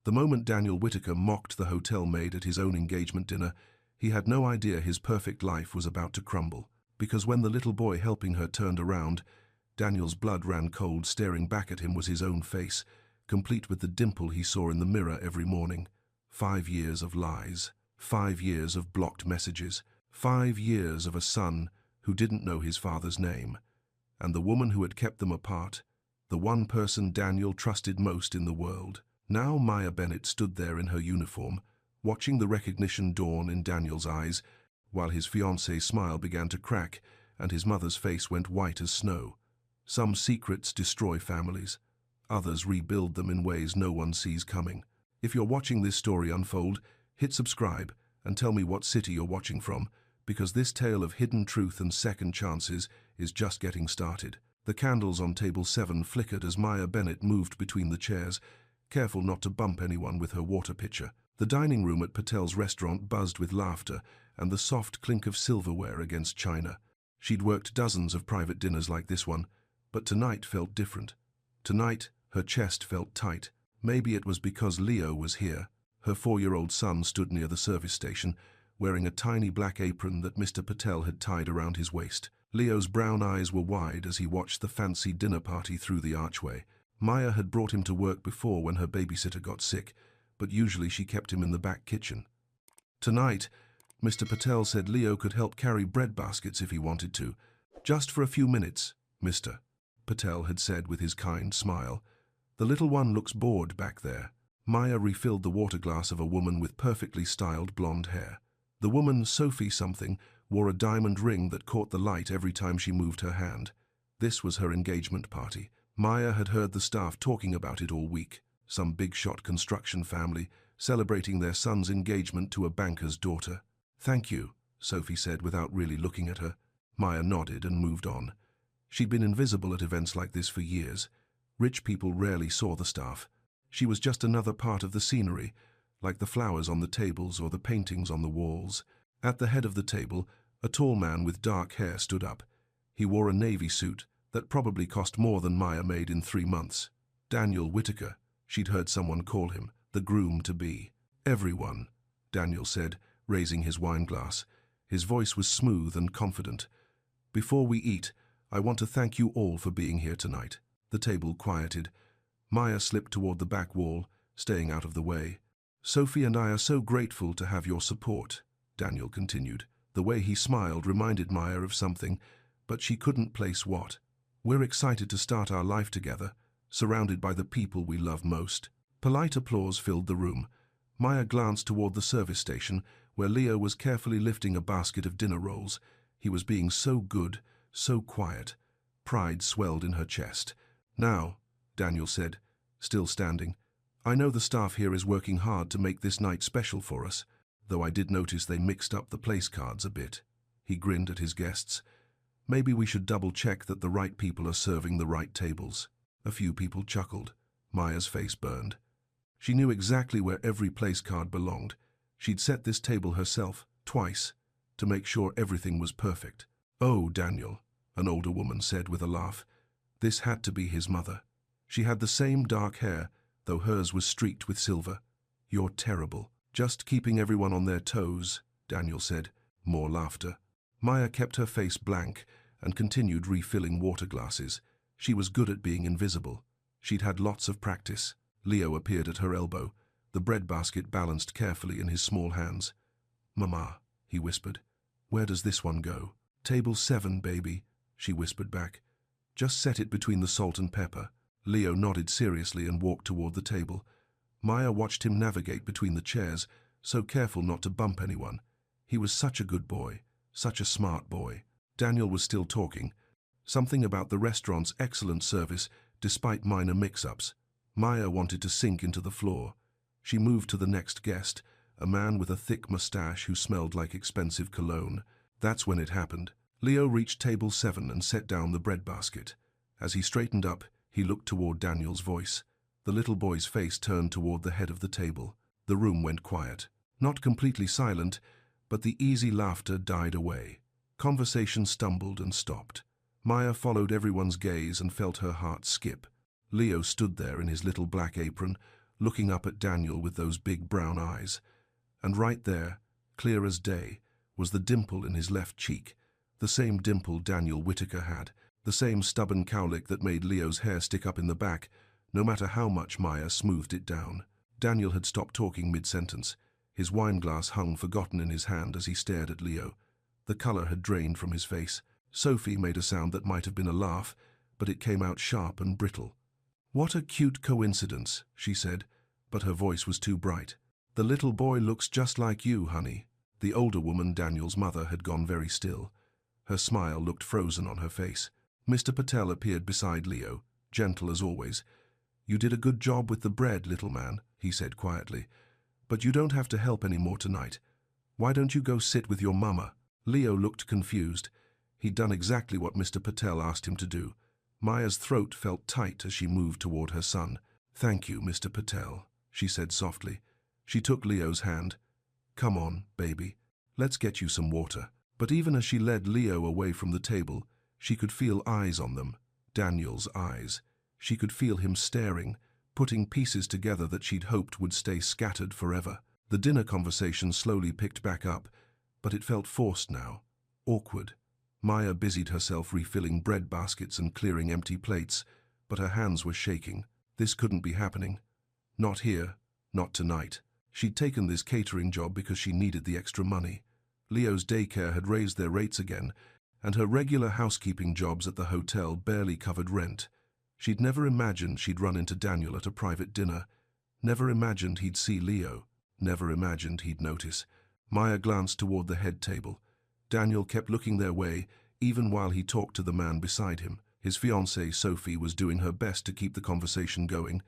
The moment Daniel Whitaker mocked the hotel maid at his own engagement dinner, he had no idea his perfect life was about to crumble. Because when the little boy helping her turned around, Daniel's blood ran cold. Staring back at him was his own face, complete with the dimple he saw in the mirror every morning. 5 years of lies, 5 years of blocked messages, 5 years of a son who didn't know his father's name. And the woman who had kept them apart, the one person Daniel trusted most in the world. Now Maya Bennett stood there in her uniform, watching the recognition dawn in Daniel's eyes, while his fiancée's smile began to crack and his mother's face went white as snow. Some secrets destroy families. Others rebuild them in ways no one sees coming. If you're watching this story unfold, hit subscribe and tell me what city you're watching from, because this tale of hidden truth and second chances is just getting started. The candles on table 7 flickered as Maya Bennett moved between the chairs, careful not to bump anyone with her water pitcher. The dining room at Patel's restaurant buzzed with laughter and the soft clink of silverware against china. She'd worked dozens of private dinners like this one, but tonight felt different. Tonight, her chest felt tight. Maybe it was because Leo was here. Her 4-year-old son stood near the service station, wearing a tiny black apron that Mr. Patel had tied around his waist. Leo's brown eyes were wide as he watched the fancy dinner party through the archway. Maya had brought him to work before when her babysitter got sick, but usually she kept him in the back kitchen. Tonight, Mr. Patel said Leo could help carry bread baskets if he wanted to. Just for a few minutes, Mr. Patel had said with his kind smile. The little one looks bored back there. Maya refilled the water glass of a woman with perfectly styled blonde hair. The woman, Sophie something, wore a diamond ring that caught the light every time she moved her hand. This was her engagement party. Maya had heard the staff talking about it all week. Some big-shot construction family celebrating their son's engagement to a banker's daughter. "Thank you," Sophie said without really looking at her. Maya nodded and moved on. She'd been invisible at events like this for years. Rich people rarely saw the staff. She was just another part of the scenery, like the flowers on the tables or the paintings on the walls. At the head of the table, a tall man with dark hair stood up. He wore a navy suit that probably cost more than Maya made in 3 months. Daniel Whitaker, she'd heard someone call him, the groom-to-be. "Everyone," Daniel said, raising his wine glass. His voice was smooth and confident. "Before we eat, I want to thank you all for being here tonight." The table quieted. Maya slipped toward the back wall, staying out of the way. "Sophie and I are so grateful to have your support," Daniel continued. The way he smiled reminded Maya of something, but she couldn't place what. "We're excited to start our life together, surrounded by the people we love most." Polite applause filled the room. Maya glanced toward the service station, where Leo was carefully lifting a basket of dinner rolls. He was being so good, so quiet. Pride swelled in her chest. "Now," Daniel said, still standing, "I know the staff here is working hard to make this night special for us, though I did notice they mixed up the place cards a bit." He grinned at his guests. "Maybe we should double-check that the right people are serving the right tables." A few people chuckled. Maya's face burned. She knew exactly where every place card belonged. She'd set this table herself, twice, to make sure everything was perfect. "Oh, Daniel," an older woman said with a laugh. This had to be his mother. She had the same dark hair, though hers was streaked with silver. "You're terrible." "Just keeping everyone on their toes," Daniel said. More laughter. Maya kept her face blank and continued refilling water glasses. She was good at being invisible. She'd had lots of practice. Leo appeared at her elbow, the bread basket balanced carefully in his small hands. "Mama," he whispered. "Where does this one go?" "Table 7, baby," she whispered back. "Just set it between the salt and pepper." Leo nodded seriously and walked toward the table. Maya watched him navigate between the chairs, so careful not to bump anyone. He was such a good boy, such a smart boy. Daniel was still talking. Something about the restaurant's excellent service, despite minor mix-ups. Maya wanted to sink into the floor. She moved to the next guest, a man with a thick mustache who smelled like expensive cologne. That's when it happened. Leo reached table 7 and set down the bread basket. As he straightened up, he looked toward Daniel's voice. The little boy's face turned toward the head of the table. The room went quiet. Not completely silent, but the easy laughter died away. Conversation stumbled and stopped. Maya followed everyone's gaze and felt her heart skip. Leo stood there in his little black apron, looking up at Daniel with those big brown eyes. And right there, clear as day, was the dimple in his left cheek, the same dimple Daniel Whitaker had, the same stubborn cowlick that made Leo's hair stick up in the back, no matter how much Maya smoothed it down. Daniel had stopped talking mid-sentence. His wineglass hung forgotten in his hand as he stared at Leo. The color had drained from his face. Sophie made a sound that might have been a laugh, but it came out sharp and brittle. "What a cute coincidence," she said, but her voice was too bright. "The little boy looks just like you, honey." The older woman, Daniel's mother, had gone very still. Her smile looked frozen on her face. Mr. Patel appeared beside Leo, gentle as always. "You did a good job with the bread, little man," he said quietly. "But you don't have to help any more tonight. Why don't you go sit with your mama?" Leo looked confused. He'd done exactly what Mr. Patel asked him to do. Maya's throat felt tight as she moved toward her son. "Thank you, Mr. Patel," she said softly. She took Leo's hand. "Come on, baby. Let's get you some water." But even as she led Leo away from the table, she could feel eyes on them. Daniel's eyes. She could feel him staring, putting pieces together that she'd hoped would stay scattered forever. The dinner conversation slowly picked back up, but it felt forced now, awkward. Maya busied herself refilling bread baskets and clearing empty plates, but her hands were shaking. This couldn't be happening. Not here, not tonight. She'd taken this catering job because she needed the extra money. Leo's daycare had raised their rates again, and her regular housekeeping jobs at the hotel barely covered rent. She'd never imagined she'd run into Daniel at a private dinner. Never imagined he'd see Leo. Never imagined he'd notice. Maya glanced toward the head table. Daniel kept looking their way, even while he talked to the man beside him. His fiancée, Sophie, was doing her best to keep the conversation going,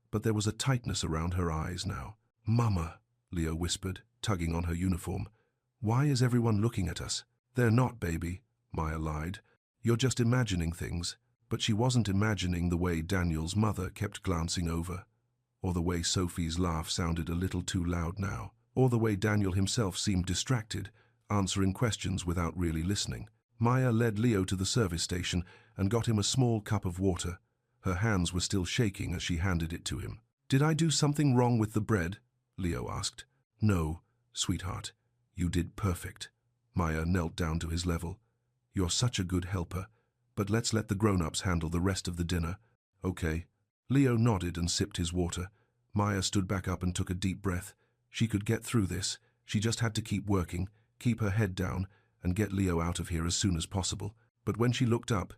but there was a tightness around her eyes now. "Mama," Leo whispered, tugging on her uniform. "Why is everyone looking at us?" "They're not, baby," Maya lied. "You're just imagining things." But she wasn't imagining the way Daniel's mother kept glancing over, or the way Sophie's laugh sounded a little too loud now, or the way Daniel himself seemed distracted, answering questions without really listening. Maya led Leo to the service station and got him a small cup of water. Her hands were still shaking as she handed it to him. "Did I do something wrong with the bread?" Leo asked. "No, sweetheart. You did perfect." Maya knelt down to his level. "You're such a good helper, but let's let the grown-ups handle the rest of the dinner." "Okay." Leo nodded and sipped his water. Maya stood back up and took a deep breath. She could get through this. She just had to keep working, keep her head down, and get Leo out of here as soon as possible. But when she looked up,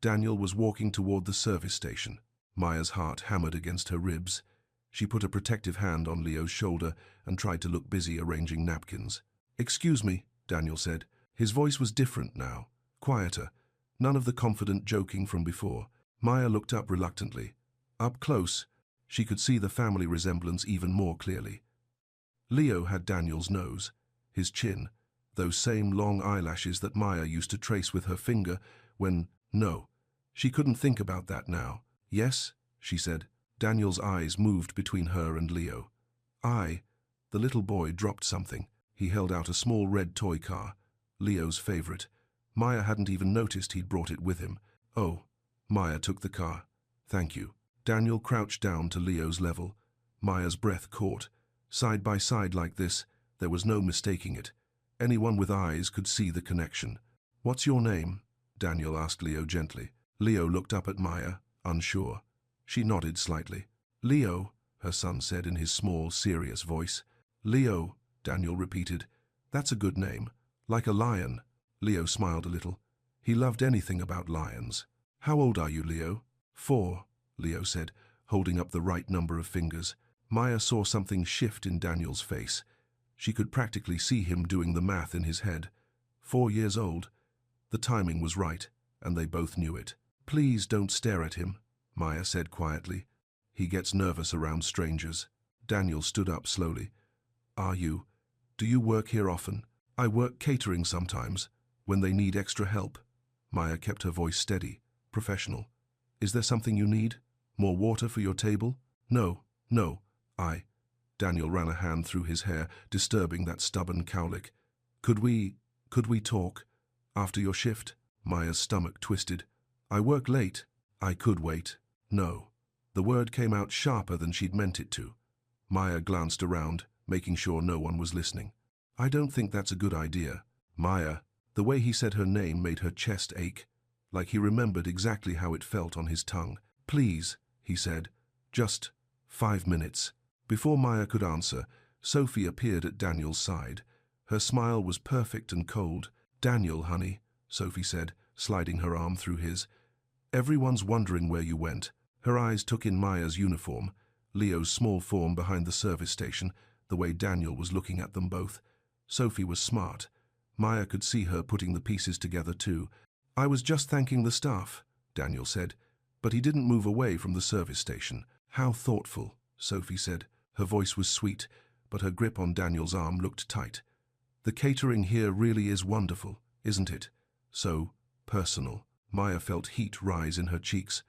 Daniel was walking toward the service station. Maya's heart hammered against her ribs. She put a protective hand on Leo's shoulder and tried to look busy arranging napkins. "Excuse me," Daniel said. His voice was different now, quieter, none of the confident joking from before. Maya looked up reluctantly. Up close, she could see the family resemblance even more clearly. Leo had Daniel's nose, his chin, those same long eyelashes that Maya used to trace with her finger when— No, she couldn't think about that now. "Yes," she said. Daniel's eyes moved between her and Leo. The little boy dropped something. He held out a small red toy car, Leo's favorite. Maya hadn't even noticed he'd brought it with him. "Oh." Maya took the car. "Thank you." Daniel crouched down to Leo's level. Maya's breath caught. Side by side like this, there was no mistaking it. Anyone with eyes could see the connection. "What's your name?" Daniel asked Leo gently. Leo looked up at Maya, unsure. She nodded slightly. "Leo," her son said in his small, serious voice. "Leo," Daniel repeated. "That's a good name. Like a lion." Leo smiled a little. He loved anything about lions. "How old are you, Leo?" 4, Leo said, holding up the right number of fingers. Maya saw something shift in Daniel's face. She could practically see him doing the math in his head. 4 years old. The timing was right, and they both knew it. "Please don't stare at him," Maya said quietly. "He gets nervous around strangers." Daniel stood up slowly. Do you work here often?" "I work catering sometimes, when they need extra help." Maya kept her voice steady, professional. "Is there something you need? More water for your table?" No. Daniel ran a hand through his hair, disturbing that stubborn cowlick. Could we talk? After your shift?" Maya's stomach twisted. "I work late. I could wait." "No." The word came out sharper than she'd meant it to. Maya glanced around, making sure no one was listening. I don't think that's a good idea. Maya. The way he said her name made her chest ache, like he remembered exactly how it felt on his tongue. Please, he said. Just 5 minutes. Before Maya could answer, Sophie appeared at Daniel's side. Her smile was perfect and cold. Daniel, honey, Sophie said, sliding her arm through his. Everyone's wondering where you went. Her eyes took in Maya's uniform, Leo's small form behind the service station, the way Daniel was looking at them both. Sophie was smart. Maya could see her putting the pieces together too. I was just thanking the staff, Daniel said, but he didn't move away from the service station. How thoughtful, Sophie said. Her voice was sweet, but her grip on Daniel's arm looked tight. The catering here really is wonderful, isn't it? So personal. Maya felt heat rise in her cheeks.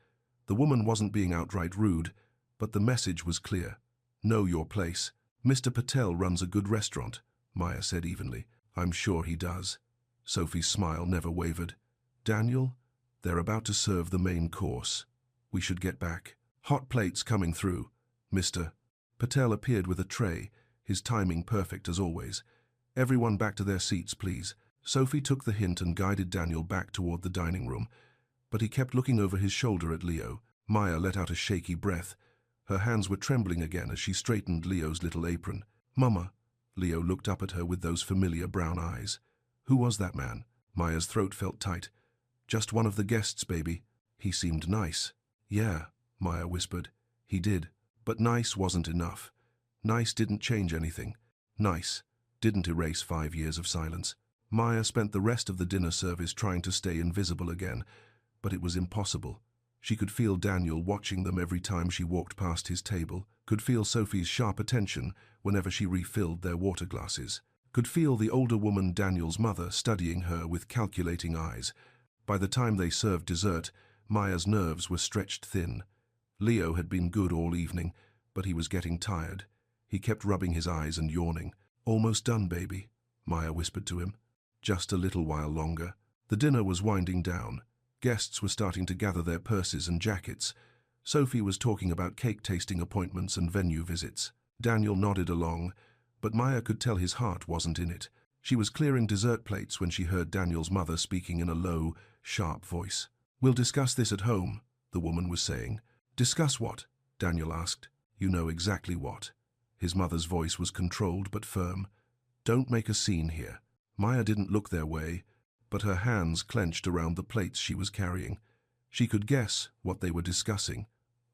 The woman wasn't being outright rude, but the message was clear. Know your place. Mr. Patel runs a good restaurant, Maya said evenly. I'm sure he does. Sophie's smile never wavered. Daniel, they're about to serve the main course. We should get back. Hot plates coming through. Mr. Patel appeared with a tray, his timing perfect as always. Everyone back to their seats, please. Sophie took the hint and guided Daniel back toward the dining room, but he kept looking over his shoulder at Leo. Maya let out a shaky breath. Her hands were trembling again as she straightened Leo's little apron. Mama. Leo looked up at her with those familiar brown eyes. Who was that man? Maya's throat felt tight. Just one of the guests, baby. He seemed nice. Yeah, Maya whispered. He did. But nice wasn't enough. Nice didn't change anything. Nice didn't erase 5 years of silence. Maya spent the rest of the dinner service trying to stay invisible again, but it was impossible. She could feel Daniel watching them every time she walked past his table, could feel Sophie's sharp attention whenever she refilled their water glasses, could feel the older woman, Daniel's mother, studying her with calculating eyes. By the time they served dessert, Maya's nerves were stretched thin. Leo had been good all evening, but he was getting tired. He kept rubbing his eyes and yawning. Almost done, baby, Maya whispered to him. Just a little while longer. The dinner was winding down. Guests were starting to gather their purses and jackets. Sophie was talking about cake-tasting appointments and venue visits. Daniel nodded along, but Maya could tell his heart wasn't in it. She was clearing dessert plates when she heard Daniel's mother speaking in a low, sharp voice. We'll discuss this at home, the woman was saying. Discuss what? Daniel asked. You know exactly what. His mother's voice was controlled but firm. Don't make a scene here. Maya didn't look their way, but her hands clenched around the plates she was carrying. She could guess what they were discussing,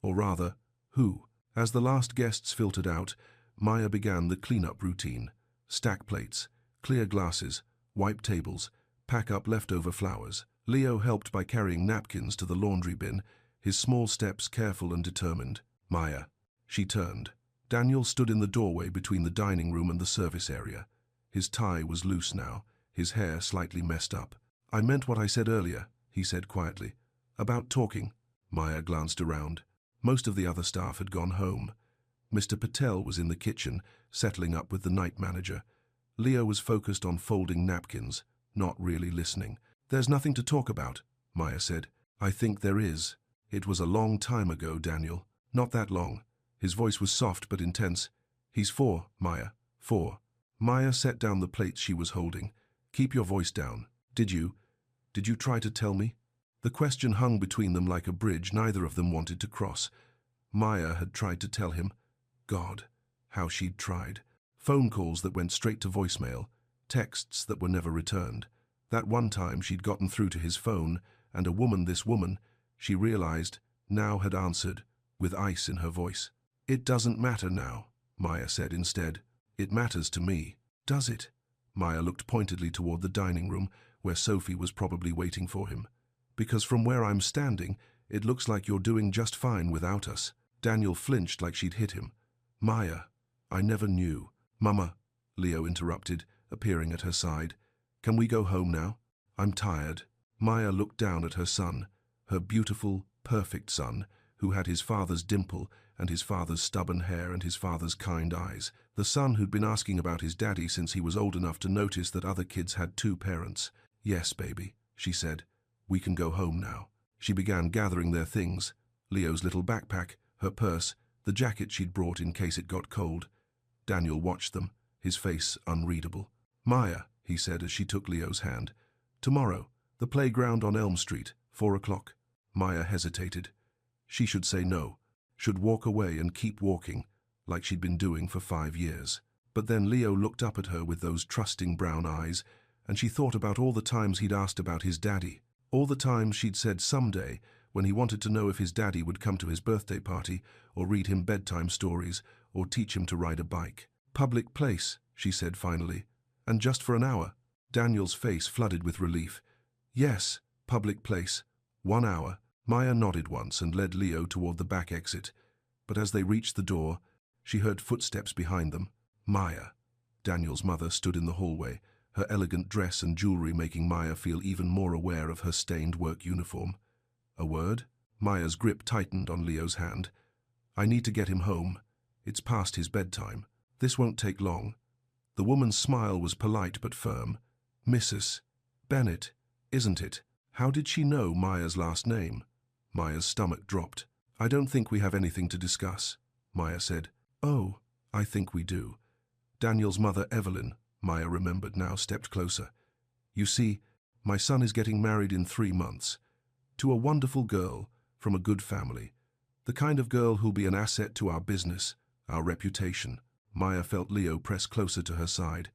or rather, who. As the last guests filtered out, Maya began the cleanup routine. Stack plates, clear glasses, wipe tables, pack up leftover flowers. Leo helped by carrying napkins to the laundry bin, his small steps careful and determined. Maya. She turned. Daniel stood in the doorway between the dining room and the service area. His tie was loose now, his hair slightly messed up. I meant what I said earlier, he said quietly. About talking. Maya glanced around. Most of the other staff had gone home. Mr. Patel was in the kitchen, settling up with the night manager. Leo was focused on folding napkins, not really listening. There's nothing to talk about, Maya said. I think there is. It was a long time ago, Daniel. Not that long. His voice was soft but intense. He's 4, Maya. 4. Maya set down the plates she was holding. Keep your voice down. Did you try to tell me? The question hung between them like a bridge neither of them wanted to cross. Maya had tried to tell him. God, how she'd tried. Phone calls that went straight to voicemail. Texts that were never returned. That one time she'd gotten through to his phone, and this woman, she realized, now had answered, with ice in her voice. It doesn't matter now, Maya said instead. It matters to me. Does it? Maya looked pointedly toward the dining room, where Sophie was probably waiting for him. Because from where I'm standing, it looks like you're doing just fine without us. Daniel flinched like she'd hit him. Maya, I never knew. Mama, Leo interrupted, appearing at her side. Can we go home now? I'm tired. Maya looked down at her son, her beautiful, perfect son, who had his father's dimple and his father's stubborn hair and his father's kind eyes. The son who'd been asking about his daddy since he was old enough to notice that other kids had 2 parents. Yes, baby, she said. We can go home now. She began gathering their things. Leo's little backpack, her purse, the jacket she'd brought in case it got cold. Daniel watched them, his face unreadable. "Maya," he said as she took Leo's hand. "Tomorrow, the playground on Elm Street, 4 o'clock. Maya hesitated. She should say no, should walk away and keep walking, like she'd been doing for 5 years. But then Leo looked up at her with those trusting brown eyes, and she thought about all the times he'd asked about his daddy, all the times she'd said someday, when he wanted to know if his daddy would come to his birthday party, or read him bedtime stories, or teach him to ride a bike. "Public place," she said finally. "And just for an hour?" Daniel's face flooded with relief. "Yes, public place. 1 hour." Maya nodded once and led Leo toward the back exit. But as they reached the door, she heard footsteps behind them. Maya. Daniel's mother stood in the hallway, her elegant dress and jewelry making Maya feel even more aware of her stained work uniform. "A word?" Maya's grip tightened on Leo's hand. "I need to get him home. It's past his bedtime. This won't take long." The woman's smile was polite but firm. "Mrs. Bennett, isn't it?" How did she know Maya's last name? Maya's stomach dropped. "I don't think we have anything to discuss," Maya said. "Oh, I think we do." Daniel's mother, Evelyn, Maya remembered now, stepped closer. "You see, my son is getting married in 3 months. To a wonderful girl, from a good family. The kind of girl who'll be an asset to our business, our reputation." Maya felt Leo press closer to her side.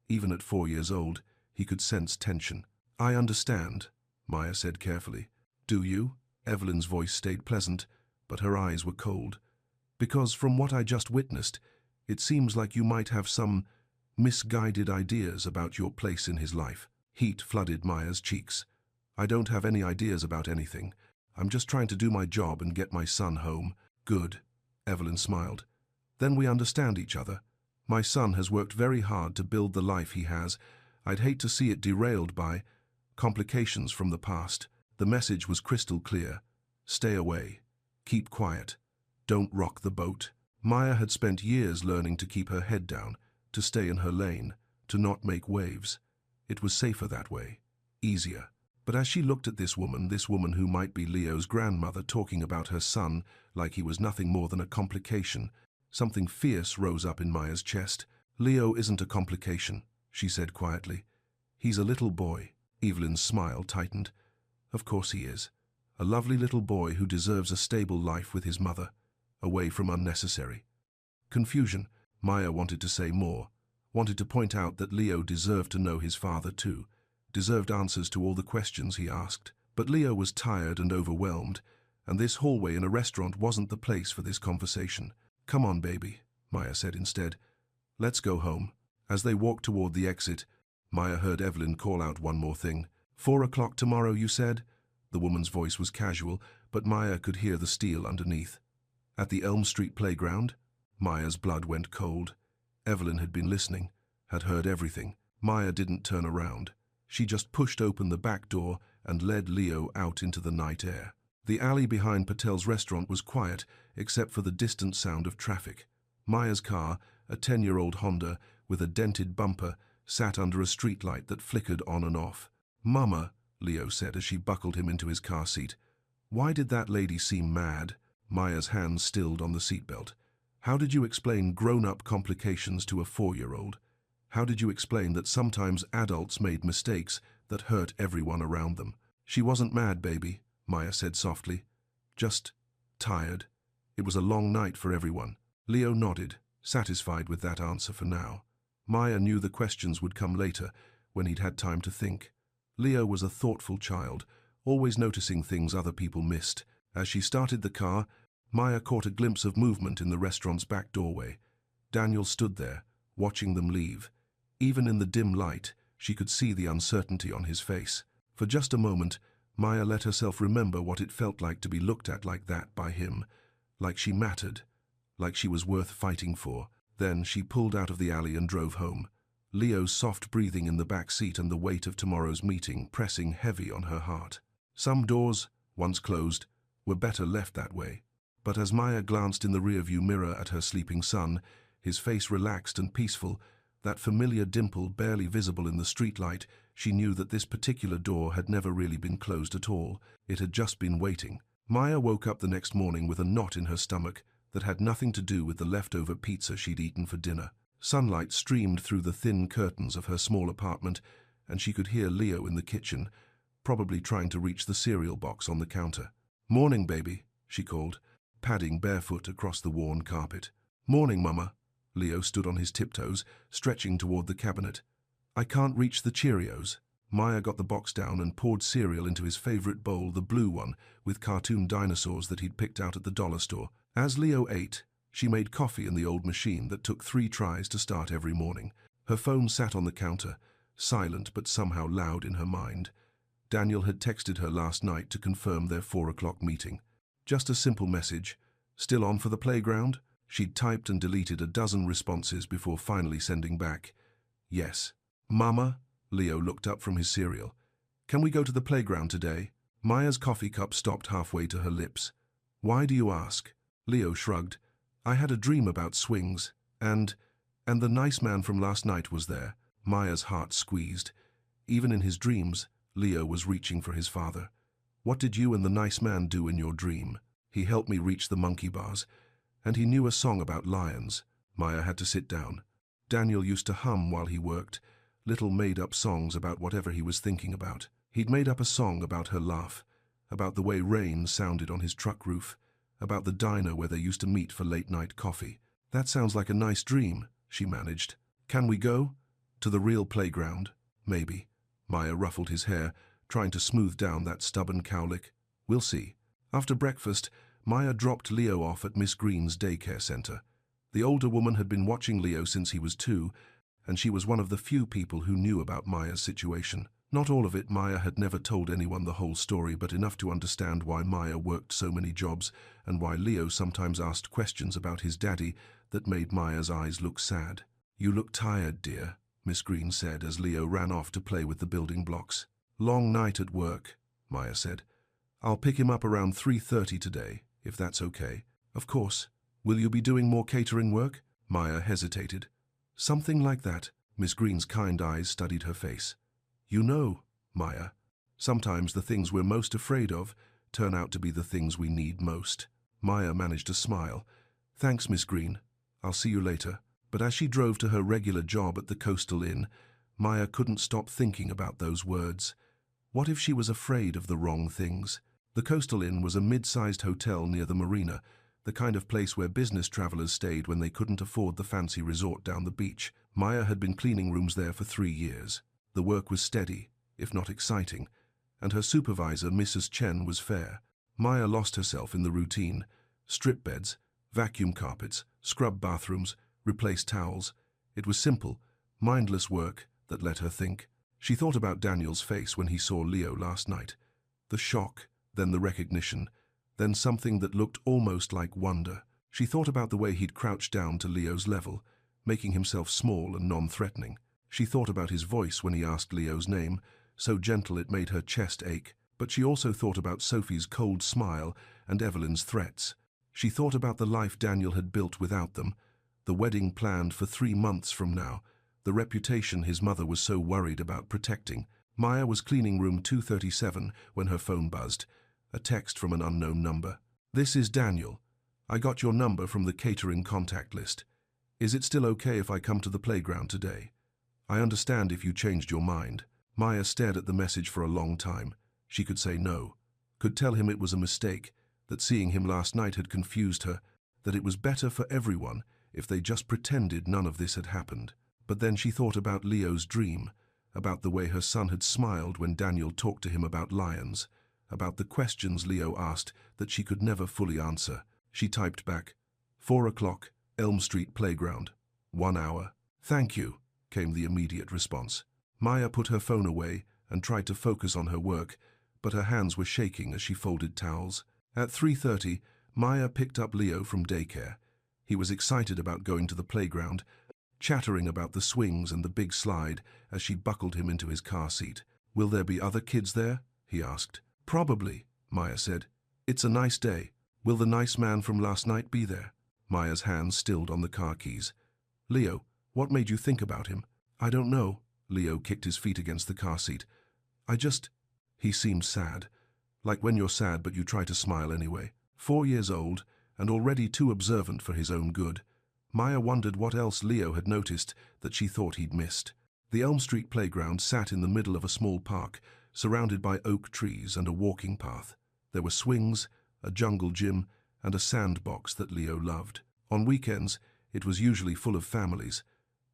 Even at 4 years old, he could sense tension. "I understand," Maya said carefully. "Do you?" Evelyn's voice stayed pleasant, but her eyes were cold. "Because from what I just witnessed, it seems like you might have some misguided ideas about your place in his life." Heat flooded Maya's cheeks. "I don't have any ideas about anything. I'm just trying to do my job and get my son home." "Good," Evelyn smiled. "Then we understand each other. My son has worked very hard to build the life he has. I'd hate to see it derailed by complications from the past." The message was crystal clear. Stay away. Keep quiet. Don't rock the boat. Maya had spent years learning to keep her head down, to stay in her lane, to not make waves. It was safer that way. Easier. But as she looked at this woman who might be Leo's grandmother, talking about her son like he was nothing more than a complication, something fierce rose up in Maya's chest. "Leo isn't a complication," she said quietly. "He's a little boy." Evelyn's smile tightened. "Of course he is. A lovely little boy who deserves a stable life with his mother, away from unnecessary confusion." Maya wanted to say more, wanted to point out that Leo deserved to know his father too, deserved answers to all the questions he asked. But Leo was tired and overwhelmed, and this hallway in a restaurant wasn't the place for this conversation. "Come on, baby," Maya said instead. "Let's go home." As they walked toward the exit, Maya heard Evelyn call out one more thing. 4 o'clock tomorrow, you said?" The woman's voice was casual, but Maya could hear the steel underneath. "At the Elm Street playground?" Maya's blood went cold. Evelyn had been listening, had heard everything. Maya didn't turn around. She just pushed open the back door and led Leo out into the night air. The alley behind Patel's restaurant was quiet, except for the distant sound of traffic. Maya's car, a 10-year-old Honda with a dented bumper, sat under a streetlight that flickered on and off. "Mama," Leo said as she buckled him into his car seat. "Why did that lady seem mad?" Maya's hand stilled on the seatbelt. "How did you explain grown-up complications to a 4-year-old? How did you explain that sometimes adults made mistakes that hurt everyone around them?" "She wasn't mad, baby," Maya said softly. "Just tired. It was a long night for everyone." Leo nodded, satisfied with that answer for now. Maya knew the questions would come later, when he'd had time to think. Leo was a thoughtful child, always noticing things other people missed. As she started the car, Maya caught a glimpse of movement in the restaurant's back doorway. Daniel stood there, watching them leave. Even in the dim light, she could see the uncertainty on his face. For just a moment, Maya let herself remember what it felt like to be looked at like that by him, like she mattered, like she was worth fighting for. Then she pulled out of the alley and drove home. Leo's soft breathing in the back seat and the weight of tomorrow's meeting pressing heavy on her heart. Some doors, once closed, were better left that way. But as Maya glanced in the rearview mirror at her sleeping son, his face relaxed and peaceful, that familiar dimple barely visible in the streetlight, she knew that this particular door had never really been closed at all. It had just been waiting. Maya woke up the next morning with a knot in her stomach, that had nothing to do with the leftover pizza she'd eaten for dinner. Sunlight streamed through the thin curtains of her small apartment, and she could hear Leo in the kitchen, probably trying to reach the cereal box on the counter. "Morning, baby," she called, padding barefoot across the worn carpet. "Morning, Mama." Leo stood on his tiptoes, stretching toward the cabinet. "I can't reach the Cheerios." Maya got the box down and poured cereal into his favorite bowl, the blue one, with cartoon dinosaurs that he'd picked out at the dollar store. As Leo ate, she made coffee in the old machine that took 3 tries to start every morning. Her phone sat on the counter, silent but somehow loud in her mind. Daniel had texted her last night to confirm their 4 o'clock meeting. Just a simple message. "Still on for the playground?" She'd typed and deleted a dozen responses before finally sending back, "Yes." "Mama?" Leo looked up from his cereal. "Can we go to the playground today?" Maya's coffee cup stopped halfway to her lips. "Why do you ask?" Leo shrugged. "I had a dream about swings, and the nice man from last night was there." Maya's heart squeezed. Even in his dreams, Leo was reaching for his father. "What did you and the nice man do in your dream?" "He helped me reach the monkey bars, and he knew a song about lions." Maya had to sit down. Daniel used to hum while he worked, little made-up songs about whatever he was thinking about. He'd made up a song about her laugh, about the way rain sounded on his truck roof, about the diner where they used to meet for late-night coffee. "That sounds like a nice dream," she managed. "Can we go? To the real playground?" "Maybe." Maya ruffled his hair, trying to smooth down that stubborn cowlick. "We'll see." After breakfast, Maya dropped Leo off at Miss Green's daycare center. The older woman had been watching Leo since he was 2, and she was one of the few people who knew about Maya's situation. Not all of it. Maya had never told anyone the whole story, but enough to understand why Maya worked so many jobs and why Leo sometimes asked questions about his daddy that made Maya's eyes look sad. "You look tired, dear," Miss Green said as Leo ran off to play with the building blocks. "Long night at work," Maya said. "I'll pick him up around 3:30 today, if that's okay." "Of course. Will you be doing more catering work?" Maya hesitated. "Something like that." Miss Green's kind eyes studied her face. "You know, Maya, sometimes the things we're most afraid of turn out to be the things we need most." Maya managed to smile. "Thanks, Miss Green. I'll see you later." But as she drove to her regular job at the Coastal Inn, Maya couldn't stop thinking about those words. What if she was afraid of the wrong things? The Coastal Inn was a mid-sized hotel near the marina, the kind of place where business travelers stayed when they couldn't afford the fancy resort down the beach. Maya had been cleaning rooms there for 3 years. The work was steady, if not exciting, and her supervisor, Mrs. Chen, was fair. Maya lost herself in the routine. Strip beds, vacuum carpets, scrub bathrooms, replace towels. It was simple, mindless work that let her think. She thought about Daniel's face when he saw Leo last night. The shock, then the recognition, then something that looked almost like wonder. She thought about the way he'd crouched down to Leo's level, making himself small and non-threatening. She thought about his voice when he asked Leo's name, so gentle it made her chest ache. But she also thought about Sophie's cold smile and Evelyn's threats. She thought about the life Daniel had built without them, the wedding planned for 3 months from now, the reputation his mother was so worried about protecting. Maya was cleaning room 237 when her phone buzzed, a text from an unknown number. "This is Daniel. I got your number from the catering contact list. Is it still okay if I come to the playground today? I understand if you changed your mind." Maya stared at the message for a long time. She could say no, could tell him it was a mistake, that seeing him last night had confused her, that it was better for everyone if they just pretended none of this had happened. But then she thought about Leo's dream, about the way her son had smiled when Daniel talked to him about lions, about the questions Leo asked that she could never fully answer. She typed back, 4 o'clock, Elm Street Playground, 1 hour. "Thank you," came the immediate response. Maya put her phone away and tried to focus on her work, but her hands were shaking as she folded towels. At 3:30, Maya picked up Leo from daycare. He was excited about going to the playground, chattering about the swings and the big slide as she buckled him into his car seat. "Will there be other kids there?" he asked. "Probably," Maya said. "It's a nice day. Will the nice man from last night be there?" Maya's hands stilled on the car keys. "Leo, what made you think about him?" "I don't know." Leo kicked his feet against the car seat. He seemed sad. Like when you're sad but you try to smile anyway. 4 years old, and already too observant for his own good. Maya wondered what else Leo had noticed that she thought he'd missed. The Elm Street playground sat in the middle of a small park, surrounded by oak trees and a walking path. There were swings, a jungle gym, and a sandbox that Leo loved. On weekends, it was usually full of families,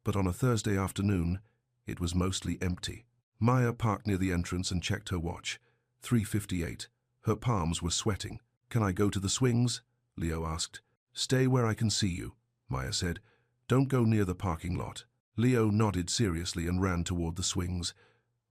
but on a Thursday afternoon, it was mostly empty. Maya parked near the entrance and checked her watch. 3:58. Her palms were sweating. "Can I go to the swings?" Leo asked. "Stay where I can see you," Maya said. "Don't go near the parking lot." Leo nodded seriously and ran toward the swings.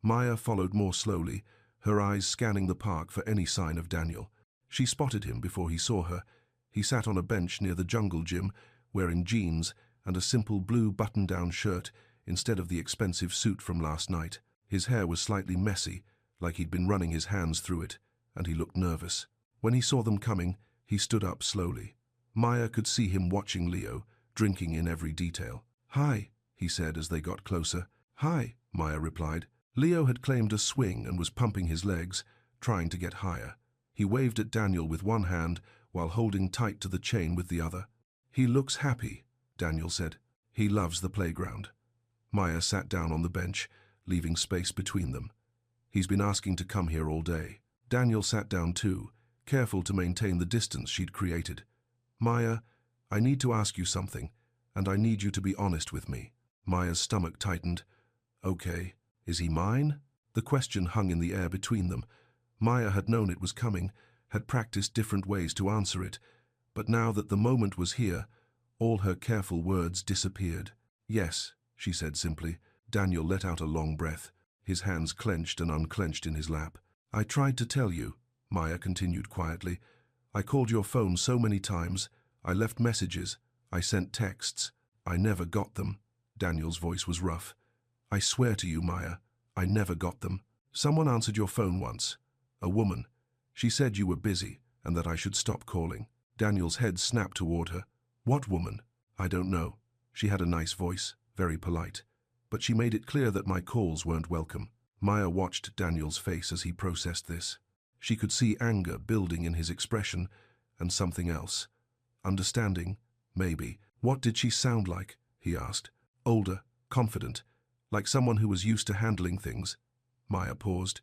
Maya followed more slowly, her eyes scanning the park for any sign of Daniel. She spotted him before he saw her. He sat on a bench near the jungle gym, wearing jeans and a simple blue button-down shirt instead of the expensive suit from last night. His hair was slightly messy, like he'd been running his hands through it, and he looked nervous. When he saw them coming, he stood up slowly. Maya could see him watching Leo, drinking in every detail. "Hi," he said as they got closer. "Hi," Maya replied. Leo had claimed a swing and was pumping his legs, trying to get higher. He waved at Daniel with one hand while holding tight to the chain with the other. "He looks happy," Daniel said. "He loves the playground." Maya sat down on the bench, leaving space between them. "He's been asking to come here all day." Daniel sat down too, careful to maintain the distance she'd created. "Maya, I need to ask you something, and I need you to be honest with me." Maya's stomach tightened. "Okay, is he mine?" The question hung in the air between them. Maya had known it was coming, had practiced different ways to answer it, but now that the moment was here, all her careful words disappeared. "Yes," she said simply. Daniel let out a long breath, his hands clenched and unclenched in his lap. "I tried to tell you," Maya continued quietly. "I called your phone so many times. I left messages. I sent texts. I never got them." Daniel's voice was rough. "I swear to you, Maya, I never got them. Someone answered your phone once. A woman. She said you were busy and that I should stop calling." Daniel's head snapped toward her. "What woman?" "I don't know. She had a nice voice, very polite. But she made it clear that my calls weren't welcome." Maya watched Daniel's face as he processed this. She could see anger building in his expression, and something else. Understanding, maybe. "What did she sound like?" he asked. "Older, confident, like someone who was used to handling things." Maya paused.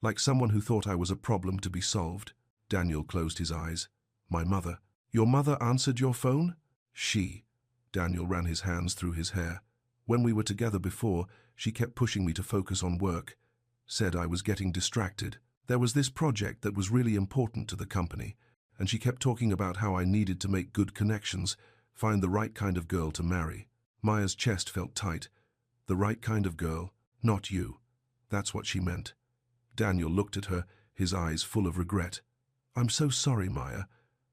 "Like someone who thought I was a problem to be solved." Daniel closed his eyes. "My mother." "Your mother answered your phone?" "She." Daniel ran his hands through his hair. "When we were together before, she kept pushing me to focus on work. Said I was getting distracted. There was this project that was really important to the company, and she kept talking about how I needed to make good connections, find the right kind of girl to marry." Maya's chest felt tight. "The right kind of girl, not you. That's what she meant." Daniel looked at her, his eyes full of regret. "I'm so sorry, Maya.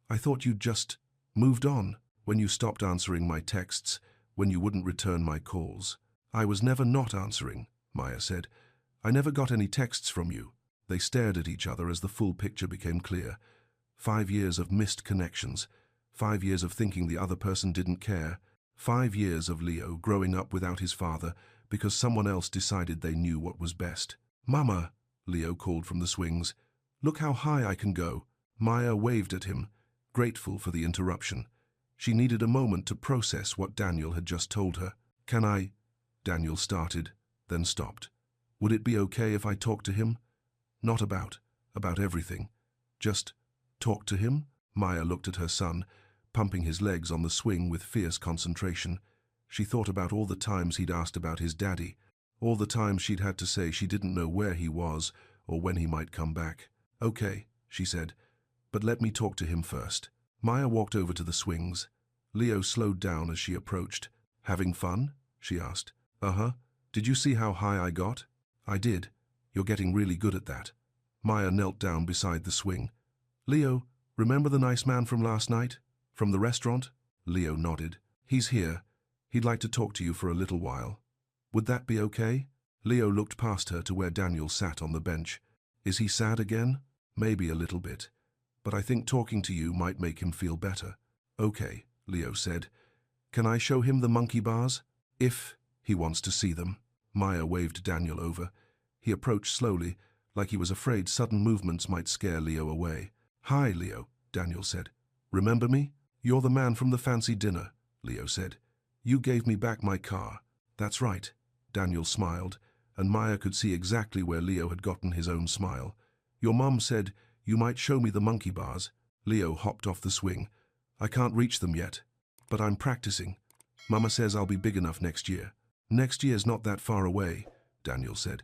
I thought you'd just moved on when you stopped answering my texts, when you wouldn't return my calls." "I was never not answering," Maya said. "I never got any texts from you." They stared at each other as the full picture became clear. 5 years of missed connections. 5 years of thinking the other person didn't care. 5 years of Leo growing up without his father because someone else decided they knew what was best. "Mama," Leo called from the swings. "Look how high I can go." Maya waved at him, grateful for the interruption. She needed a moment to process what Daniel had just told her. "Can I?" Daniel started, then stopped. "Would it be okay if I talked to him? Not about everything. Just talk to him?" Maya looked at her son, pumping his legs on the swing with fierce concentration. She thought about all the times he'd asked about his daddy, all the times she'd had to say she didn't know where he was or when he might come back. "Okay," she said, "but let me talk to him first." Maya walked over to the swings. Leo slowed down as she approached. "Having fun?" she asked. "Uh-huh. Did you see how high I got?" "I did. You're getting really good at that." Maya knelt down beside the swing. "Leo, remember the nice man from last night? From the restaurant?" Leo nodded. "He's here. He'd like to talk to you for a little while. Would that be okay?" Leo looked past her to where Daniel sat on the bench. "Is he sad again?" "Maybe a little bit. But I think talking to you might make him feel better." "Okay," Leo said. "Can I show him the monkey bars?" "If he wants to see them." Maya waved Daniel over. He approached slowly, like he was afraid sudden movements might scare Leo away. "Hi, Leo," Daniel said. Remember me? You're the man from the fancy dinner, Leo said. You gave me back my car. That's right. Daniel smiled, and Maya could see exactly where Leo had gotten his own smile. Your mum said you might show me the monkey bars. Leo hopped off the swing. I can't reach them yet, but I'm practicing. Mama says I'll be big enough next year. Next year's not that far away, Daniel said.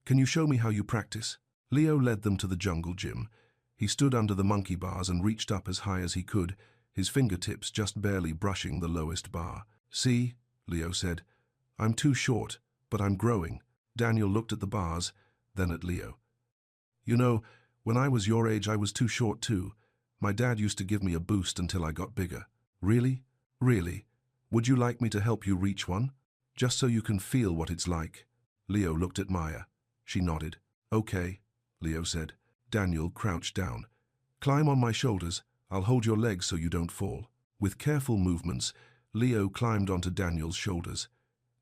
Can you show me how you practice? Leo led them to the jungle gym. He stood under the monkey bars and reached up as high as he could, his fingertips just barely brushing the lowest bar. See, Leo said. I'm too short, but I'm growing. Daniel looked at the bars, then at Leo. You know, when I was your age I was too short too. My dad used to give me a boost until I got bigger. Really? Really? Would you like me to help you reach one? Just so you can feel what it's like. Leo looked at Maya. She nodded. Okay, Leo said. Daniel crouched down. Climb on my shoulders. I'll hold your legs so you don't fall. With careful movements, Leo climbed onto Daniel's shoulders.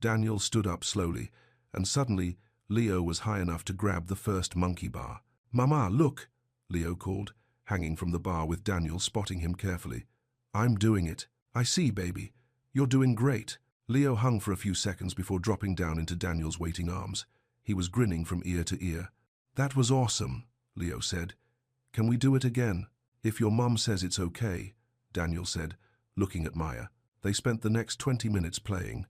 Daniel stood up slowly, and suddenly Leo was high enough to grab the first monkey bar. Mama, look, Leo called, hanging from the bar with Daniel spotting him carefully. I'm doing it. I see, baby. You're doing great. Leo hung for a few seconds before dropping down into Daniel's waiting arms. He was grinning from ear to ear. That was awesome, Leo said. Can we do it again? If your mum says it's okay, Daniel said, looking at Maya. They spent the next 20 minutes playing.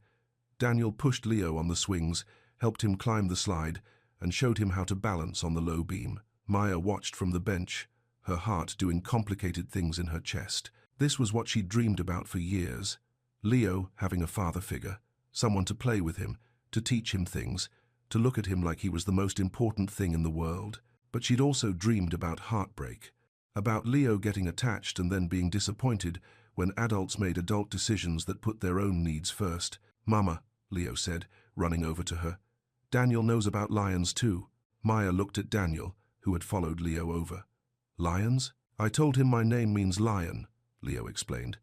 Daniel pushed Leo on the swings, helped him climb the slide, and showed him how to balance on the low beam. Maya watched from the bench, her heart doing complicated things in her chest. This was what she'd dreamed about for years. Leo having a father figure, someone to play with him, to teach him things, to look at him like he was the most important thing in the world. But she'd also dreamed about heartbreak, about Leo getting attached and then being disappointed when adults made adult decisions that put their own needs first. Mama, Leo said, running over to her. Daniel knows about lions too. Maya looked at Daniel, who had followed Leo over. Lions? I told him my name means lion, Leo explained.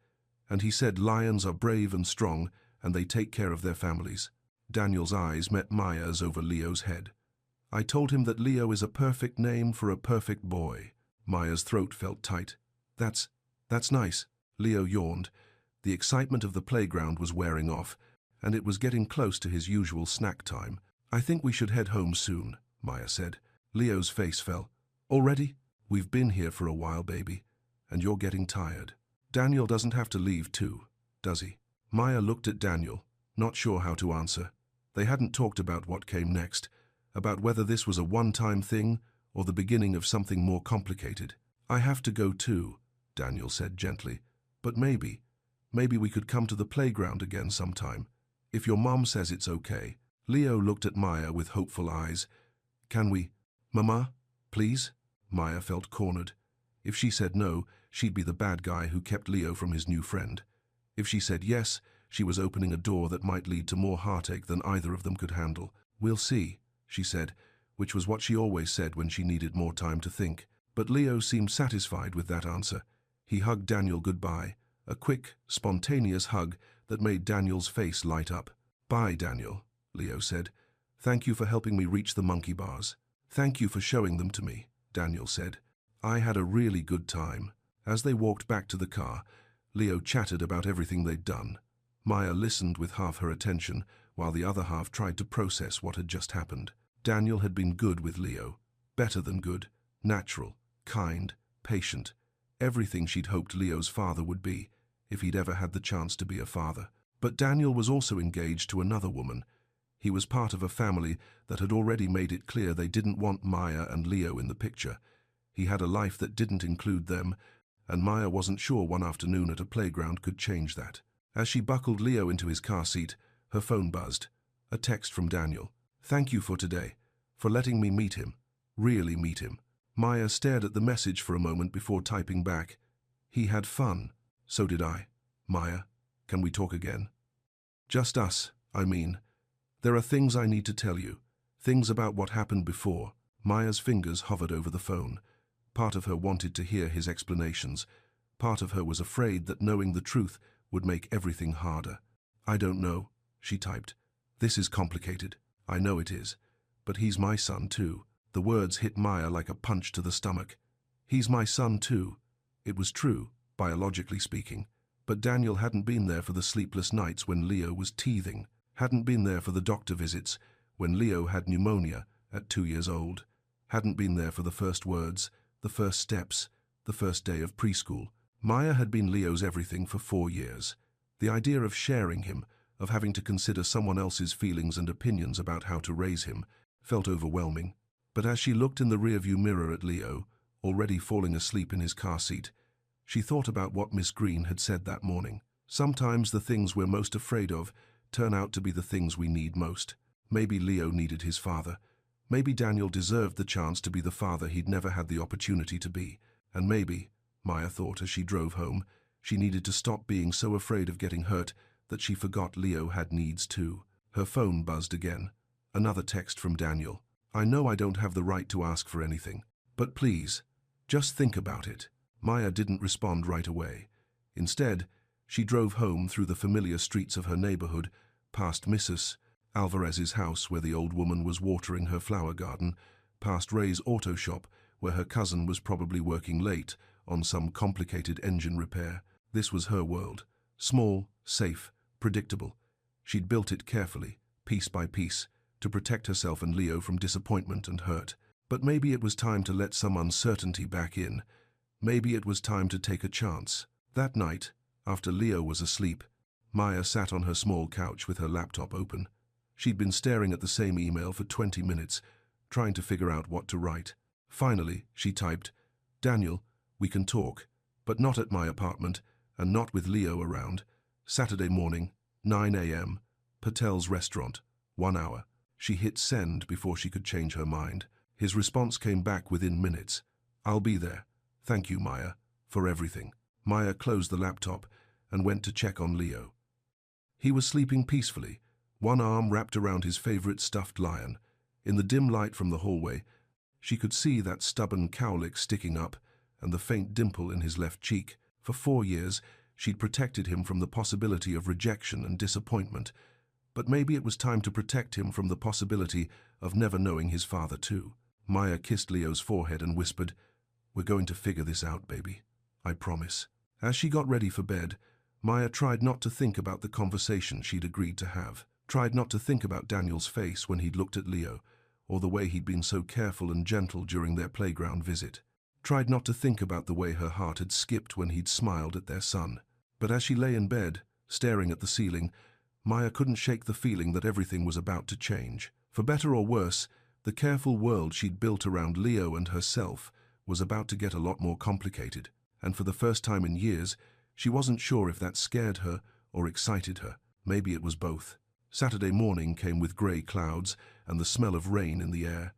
And he said lions are brave and strong, and they take care of their families. Daniel's eyes met Maya's over Leo's head. I told him that Leo is a perfect name for a perfect boy. Maya's throat felt tight. That's nice. Leo yawned. The excitement of the playground was wearing off, and it was getting close to his usual snack time. I think we should head home soon, Maya said. Leo's face fell. Already? We've been here for a while, baby, and you're getting tired. Daniel doesn't have to leave too, does he? Maya looked at Daniel, not sure how to answer. They hadn't talked about what came next, about whether this was a one-time thing or the beginning of something more complicated. I have to go too, Daniel said gently, but maybe we could come to the playground again sometime. If your mom says it's okay. Leo looked at Maya with hopeful eyes. Can we? Mama, please? Maya felt cornered. If she said no, she'd be the bad guy who kept Leo from his new friend. If she said yes, she was opening a door that might lead to more heartache than either of them could handle. We'll see, she said, which was what she always said when she needed more time to think. But Leo seemed satisfied with that answer. He hugged Daniel goodbye, a quick, spontaneous hug that made Daniel's face light up. Bye, Daniel, Leo said. Thank you for helping me reach the monkey bars. Thank you for showing them to me, Daniel said. I had a really good time. As they walked back to the car, Leo chatted about everything they'd done. Maya listened with half her attention, while the other half tried to process what had just happened. Daniel had been good with Leo. Better than good. Natural, kind, patient. Everything she'd hoped Leo's father would be, if he'd ever had the chance to be a father. But Daniel was also engaged to another woman. He was part of a family that had already made it clear they didn't want Maya and Leo in the picture. He had a life that didn't include them, and Maya wasn't sure one afternoon at a playground could change that. As she buckled Leo into his car seat, her phone buzzed. A text from Daniel. Thank you for today, for letting me meet him. Really meet him. Maya stared at the message for a moment before typing back. He had fun. So did I. Maya, can we talk again? Just us, I mean. There are things I need to tell you. Things about what happened before. Maya's fingers hovered over the phone. Part of her wanted to hear his explanations. Part of her was afraid that knowing the truth would make everything harder. I don't know, she typed. This is complicated. I know it is. But he's my son too. The words hit Maya like a punch to the stomach. He's my son too. It was true, biologically speaking. But Daniel hadn't been there for the sleepless nights when Leo was teething, hadn't been there for the doctor visits when Leo had pneumonia at 2 years old, hadn't been there for the first words, the first steps, the first day of preschool. Maya had been Leo's everything for 4 years. The idea of sharing him, of having to consider someone else's feelings and opinions about how to raise him, felt overwhelming. But as she looked in the rearview mirror at Leo, already falling asleep in his car seat, she thought about what Miss Green had said that morning. Sometimes the things we're most afraid of turn out to be the things we need most. Maybe Leo needed his father. Maybe Daniel deserved the chance to be the father he'd never had the opportunity to be. And maybe, Maya thought as she drove home, she needed to stop being so afraid of getting hurt that she forgot Leo had needs too. Her phone buzzed again. Another text from Daniel. I know I don't have the right to ask for anything, but please, just think about it. Maya didn't respond right away. Instead, she drove home through the familiar streets of her neighborhood, past Mrs. Alvarez's house where the old woman was watering her flower garden, past Ray's auto shop where her cousin was probably working late on some complicated engine repair. This was her world. Small, safe, predictable. She'd built it carefully, piece by piece, to protect herself and Leo from disappointment and hurt. But maybe it was time to let some uncertainty back in. Maybe it was time to take a chance. That night, after Leo was asleep, Maya sat on her small couch with her laptop open. She'd been staring at the same email for 20 minutes, trying to figure out what to write. Finally, she typed, Daniel, we can talk, but not at my apartment and not with Leo around. Saturday morning, 9 a.m., Patel's restaurant, 1 hour. She hit send before she could change her mind. His response came back within minutes. I'll be there. Thank you, Maya, for everything. Maya closed the laptop and went to check on Leo. He was sleeping peacefully, one arm wrapped around his favorite stuffed lion. In the dim light from the hallway, she could see that stubborn cowlick sticking up and the faint dimple in his left cheek. For 4 years, she'd protected him from the possibility of rejection and disappointment, but maybe it was time to protect him from the possibility of never knowing his father too. Maya kissed Leo's forehead and whispered, We're going to figure this out, baby. I promise. As she got ready for bed, Maya tried not to think about the conversation she'd agreed to have, tried not to think about Daniel's face when he'd looked at Leo, or the way he'd been so careful and gentle during their playground visit. Tried not to think about the way her heart had skipped when he'd smiled at their son. But as she lay in bed, staring at the ceiling, Maya couldn't shake the feeling that everything was about to change. For better or worse, the careful world she'd built around Leo and herself was about to get a lot more complicated, and for the first time in years, she wasn't sure if that scared her or excited her. Maybe it was both. Saturday morning came with grey clouds and the smell of rain in the air.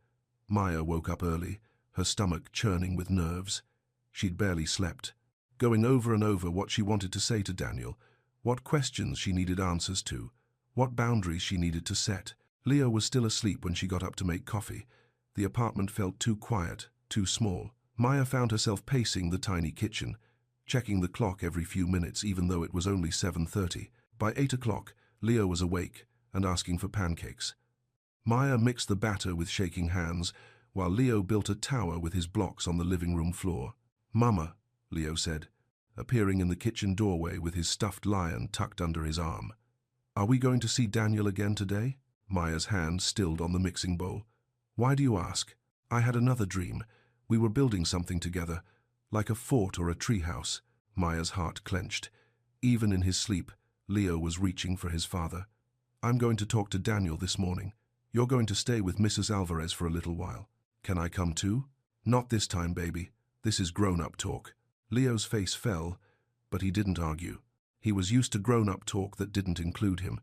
Maya woke up early, her stomach churning with nerves. She'd barely slept, going over and over what she wanted to say to Daniel, what questions she needed answers to, what boundaries she needed to set. Leo was still asleep when she got up to make coffee. The apartment felt too quiet, too small. Maya found herself pacing the tiny kitchen, checking the clock every few minutes even though it was only 7:30. By 8 o'clock, Leo was awake and asking for pancakes. Maya mixed the batter with shaking hands, while Leo built a tower with his blocks on the living room floor. Mama, Leo said, appearing in the kitchen doorway with his stuffed lion tucked under his arm. Are we going to see Daniel again today? Maya's hand stilled on the mixing bowl. Why do you ask? I had another dream. We were building something together, like a fort or a treehouse. Maya's heart clenched. Even in his sleep, Leo was reaching for his father. I'm going to talk to Daniel this morning. You're going to stay with Mrs. Alvarez for a little while. Can I come too? Not this time, baby. This is grown-up talk. Leo's face fell, but he didn't argue. He was used to grown-up talk that didn't include him.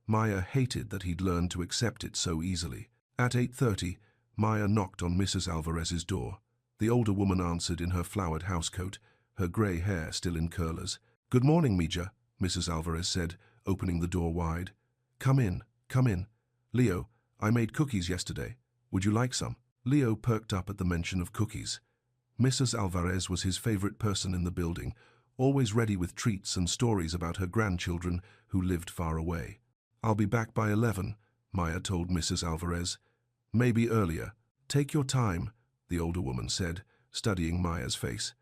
Maya hated that he'd learned to accept it so easily. At 8:30, Maya knocked on Mrs. Alvarez's door. The older woman answered in her flowered housecoat, her grey hair still in curlers. Good morning, Mija, Mrs. Alvarez said, opening the door wide. Come in, come in. Leo, I made cookies yesterday. Would you like some? Leo perked up at the mention of cookies. Mrs. Alvarez was his favorite person in the building, always ready with treats and stories about her grandchildren who lived far away. I'll be back by 11, Maya told Mrs. Alvarez. Maybe earlier. Take your time, the older woman said, studying Maya's face.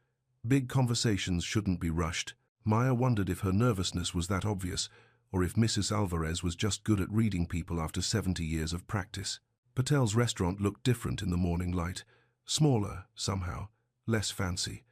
Big conversations shouldn't be rushed. Maya wondered if her nervousness was that obvious, or if Mrs. Alvarez was just good at reading people after 70 years of practice. Patel's restaurant looked different in the morning light. Smaller, somehow. Less fancy.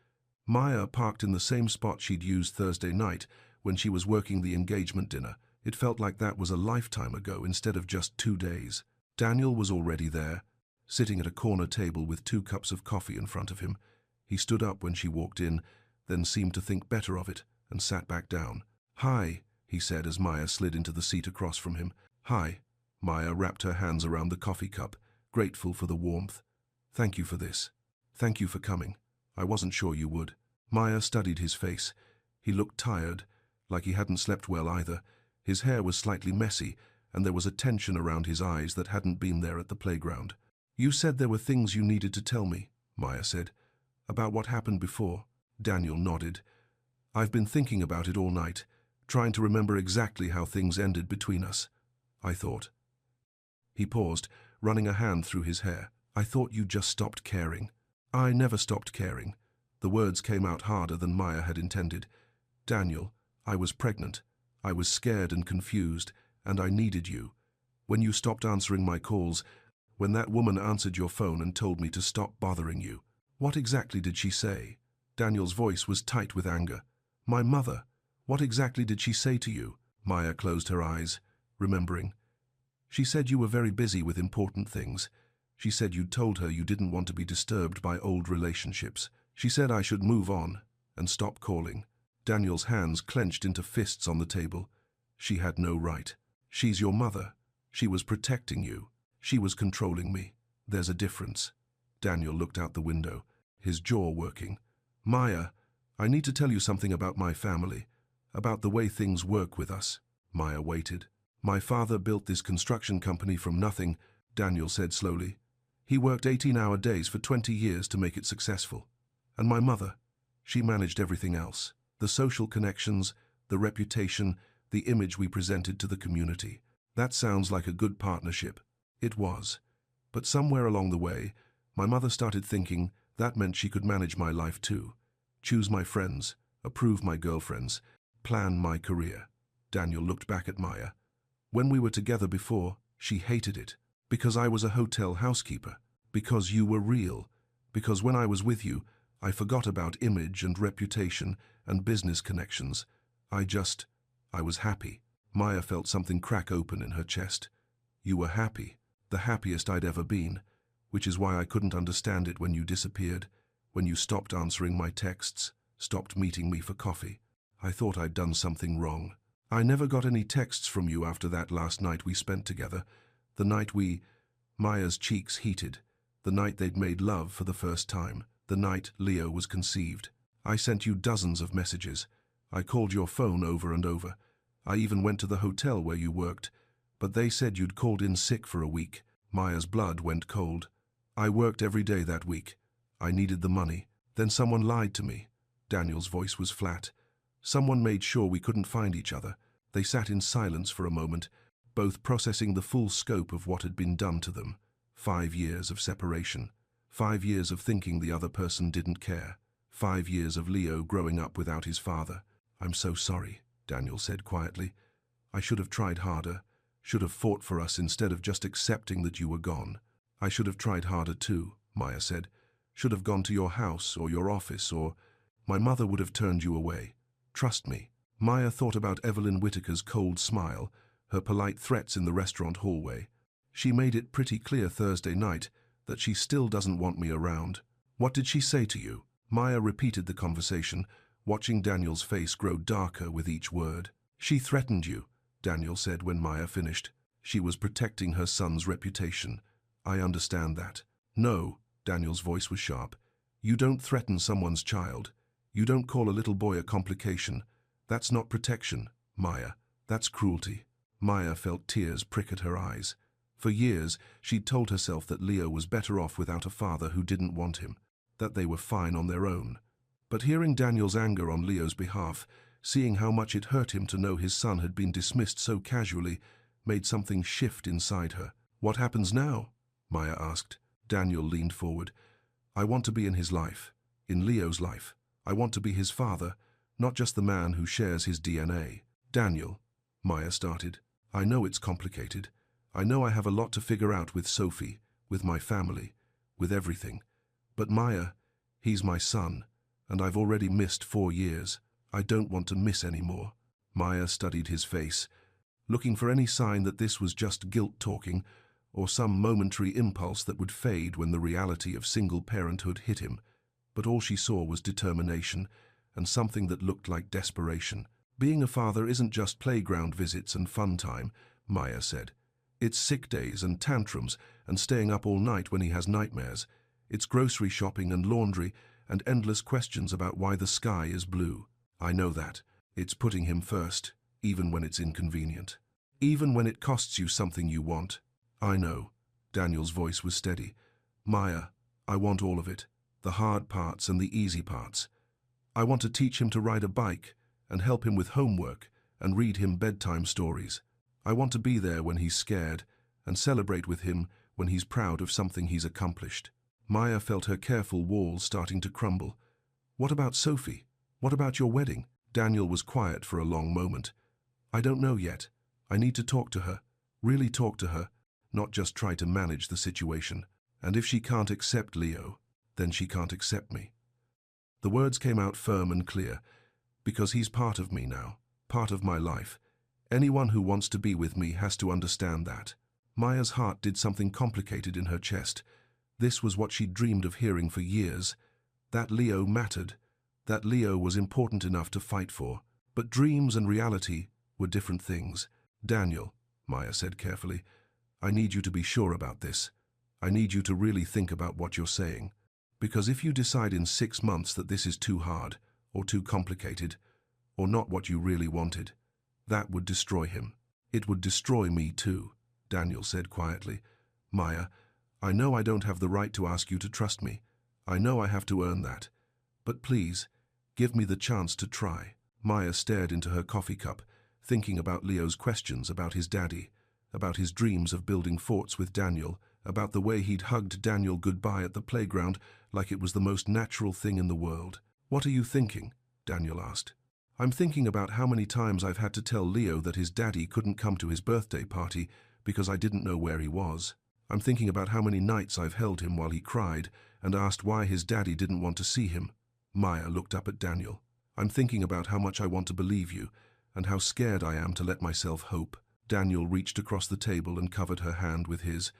Maya parked in the same spot she'd used Thursday night when she was working the engagement dinner. It felt like that was a lifetime ago instead of just 2 days. Daniel was already there, sitting at a corner table with 2 cups of coffee in front of him. He stood up when she walked in, then seemed to think better of it and sat back down. "Hi," he said as Maya slid into the seat across from him. "Hi." Maya wrapped her hands around the coffee cup, grateful for the warmth. "Thank you for this. Thank you for coming. I wasn't sure you would." Maya studied his face. He looked tired, like he hadn't slept well either. His hair was slightly messy, and there was a tension around his eyes that hadn't been there at the playground. "You said there were things you needed to tell me," Maya said. "About what happened before?" Daniel nodded. "I've been thinking about it all night, trying to remember exactly how things ended between us. I thought." He paused, running a hand through his hair. "I thought you just stopped caring." "I never stopped caring." The words came out harder than Maya had intended. "Daniel, I was pregnant. I was scared and confused, and I needed you. When you stopped answering my calls, when that woman answered your phone and told me to stop bothering you." "What exactly did she say?" Daniel's voice was tight with anger. "My mother. What exactly did she say to you?" Maya closed her eyes, remembering. "She said you were very busy with important things. She said you'd told her you didn't want to be disturbed by old relationships. She said I should move on and stop calling." Daniel's hands clenched into fists on the table. "She had no right. She's your mother. She was protecting you. She was controlling me. There's a difference." Daniel looked out the window, his jaw working. "Maya, I need to tell you something about my family, about the way things work with us." Maya waited. "My father built this construction company from nothing," Daniel said slowly. "He worked 18-hour days for 20 years to make it successful. And my mother, she managed everything else. The social connections, the reputation, the image we presented to the community. That sounds like a good partnership." It was. But somewhere along the way, my mother started thinking that meant she could manage my life too. Choose my friends, approve my girlfriends, plan my career. Daniel looked back at Maya. "When we were together before, she hated it. Because I was a hotel housekeeper. Because you were real. Because when I was with you, I forgot about image and reputation and business connections. I was happy." Maya felt something crack open in her chest. "You were happy. The happiest I'd ever been. Which is why I couldn't understand it when you disappeared, when you stopped answering my texts, stopped meeting me for coffee. I thought I'd done something wrong. I never got any texts from you after that last night we spent together. The night Maya's cheeks heated. The night they'd made love for the first time. The night Leo was conceived. I sent you dozens of messages. I called your phone over and over. I even went to the hotel where you worked. But they said you'd called in sick for a week." Maya's blood went cold. "I worked every day that week. I needed the money. Then someone lied to me." Daniel's voice was flat. "Someone made sure we couldn't find each other." They sat in silence for a moment, both processing the full scope of what had been done to them. 5 years of separation. 5 years of thinking the other person didn't care. 5 years of Leo growing up without his father. "I'm so sorry," Daniel said quietly. "I should have tried harder. Should have fought for us instead of just accepting that you were gone." "I should have tried harder too," Maya said. "Should have gone to your house or your office or... My mother would have turned you away. Trust me." Maya thought about Evelyn Whitaker's cold smile, her polite threats in the restaurant hallway. "She made it pretty clear Thursday night that she still doesn't want me around." "What did she say to you?" Maya repeated the conversation, watching Daniel's face grow darker with each word. "She threatened you," Daniel said when Maya finished. "She was protecting her son's reputation. I understand that." "No," Daniel's voice was sharp. "You don't threaten someone's child. You don't call a little boy a complication. That's not protection, Maya. That's cruelty." Maya felt tears prick at her eyes. For years, she'd told herself that Leo was better off without a father who didn't want him, that they were fine on their own. But hearing Daniel's anger on Leo's behalf, seeing how much it hurt him to know his son had been dismissed so casually, made something shift inside her. "What happens now?" Maya asked. Daniel leaned forward. "I want to be in his life, in Leo's life. I want to be his father, not just the man who shares his DNA. Daniel, Maya started. I know it's complicated. I know I have a lot to figure out with Sophie, with my family, with everything. But Maya, he's my son, and I've already missed 4 years. I don't want to miss any more. Maya studied his face, looking for any sign that this was just guilt talking, or some momentary impulse that would fade when the reality of single parenthood hit him. But all she saw was determination, and something that looked like desperation. Being a father isn't just playground visits and fun time, Maya said. It's sick days and tantrums and staying up all night when he has nightmares. It's grocery shopping and laundry and endless questions about why the sky is blue. I know that. It's putting him first, even when it's inconvenient. Even when it costs you something you want. I know. Daniel's voice was steady. Maya, I want all of it. The hard parts and the easy parts. I want to teach him to ride a bike and help him with homework and read him bedtime stories. I want to be there when he's scared and celebrate with him when he's proud of something he's accomplished. Maya felt her careful walls starting to crumble. What about Sophie? What about your wedding? Daniel was quiet for a long moment. I don't know yet. I need to talk to her. Really talk to her, not just try to manage the situation. And if she can't accept Leo, then she can't accept me. The words came out firm and clear, because he's part of me now, part of my life. Anyone who wants to be with me has to understand that. Maya's heart did something complicated in her chest. This was what she'd dreamed of hearing for years. That Leo mattered. That Leo was important enough to fight for. But dreams and reality were different things. Daniel, Maya said carefully, I need you to be sure about this. I need you to really think about what you're saying. Because if you decide in 6 months that this is too hard, or too complicated, or not what you really wanted, that would destroy him. It would destroy me too, Daniel said quietly. Maya, I know I don't have the right to ask you to trust me. I know I have to earn that. But please, give me the chance to try. Maya stared into her coffee cup, thinking about Leo's questions about his daddy, about his dreams of building forts with Daniel, about the way he'd hugged Daniel goodbye at the playground like it was the most natural thing in the world. What are you thinking? Daniel asked. I'm thinking about how many times I've had to tell Leo that his daddy couldn't come to his birthday party because I didn't know where he was. I'm thinking about how many nights I've held him while he cried and asked why his daddy didn't want to see him. Maya looked up at Daniel. I'm thinking about how much I want to believe you and how scared I am to let myself hope. Daniel reached across the table and covered her hand with his.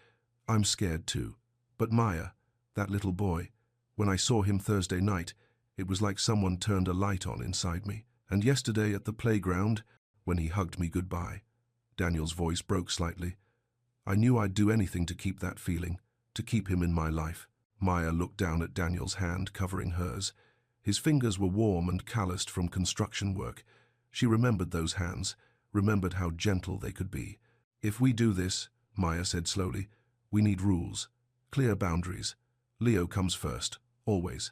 I'm scared too. But Maya, that little boy, when I saw him Thursday night, it was like someone turned a light on inside me. And yesterday at the playground, when he hugged me goodbye, Daniel's voice broke slightly. I knew I'd do anything to keep that feeling, to keep him in my life. Maya looked down at Daniel's hand covering hers. His fingers were warm and calloused from construction work. She remembered those hands, remembered how gentle they could be. If we do this, Maya said slowly, we need rules, clear boundaries. Leo comes first, always.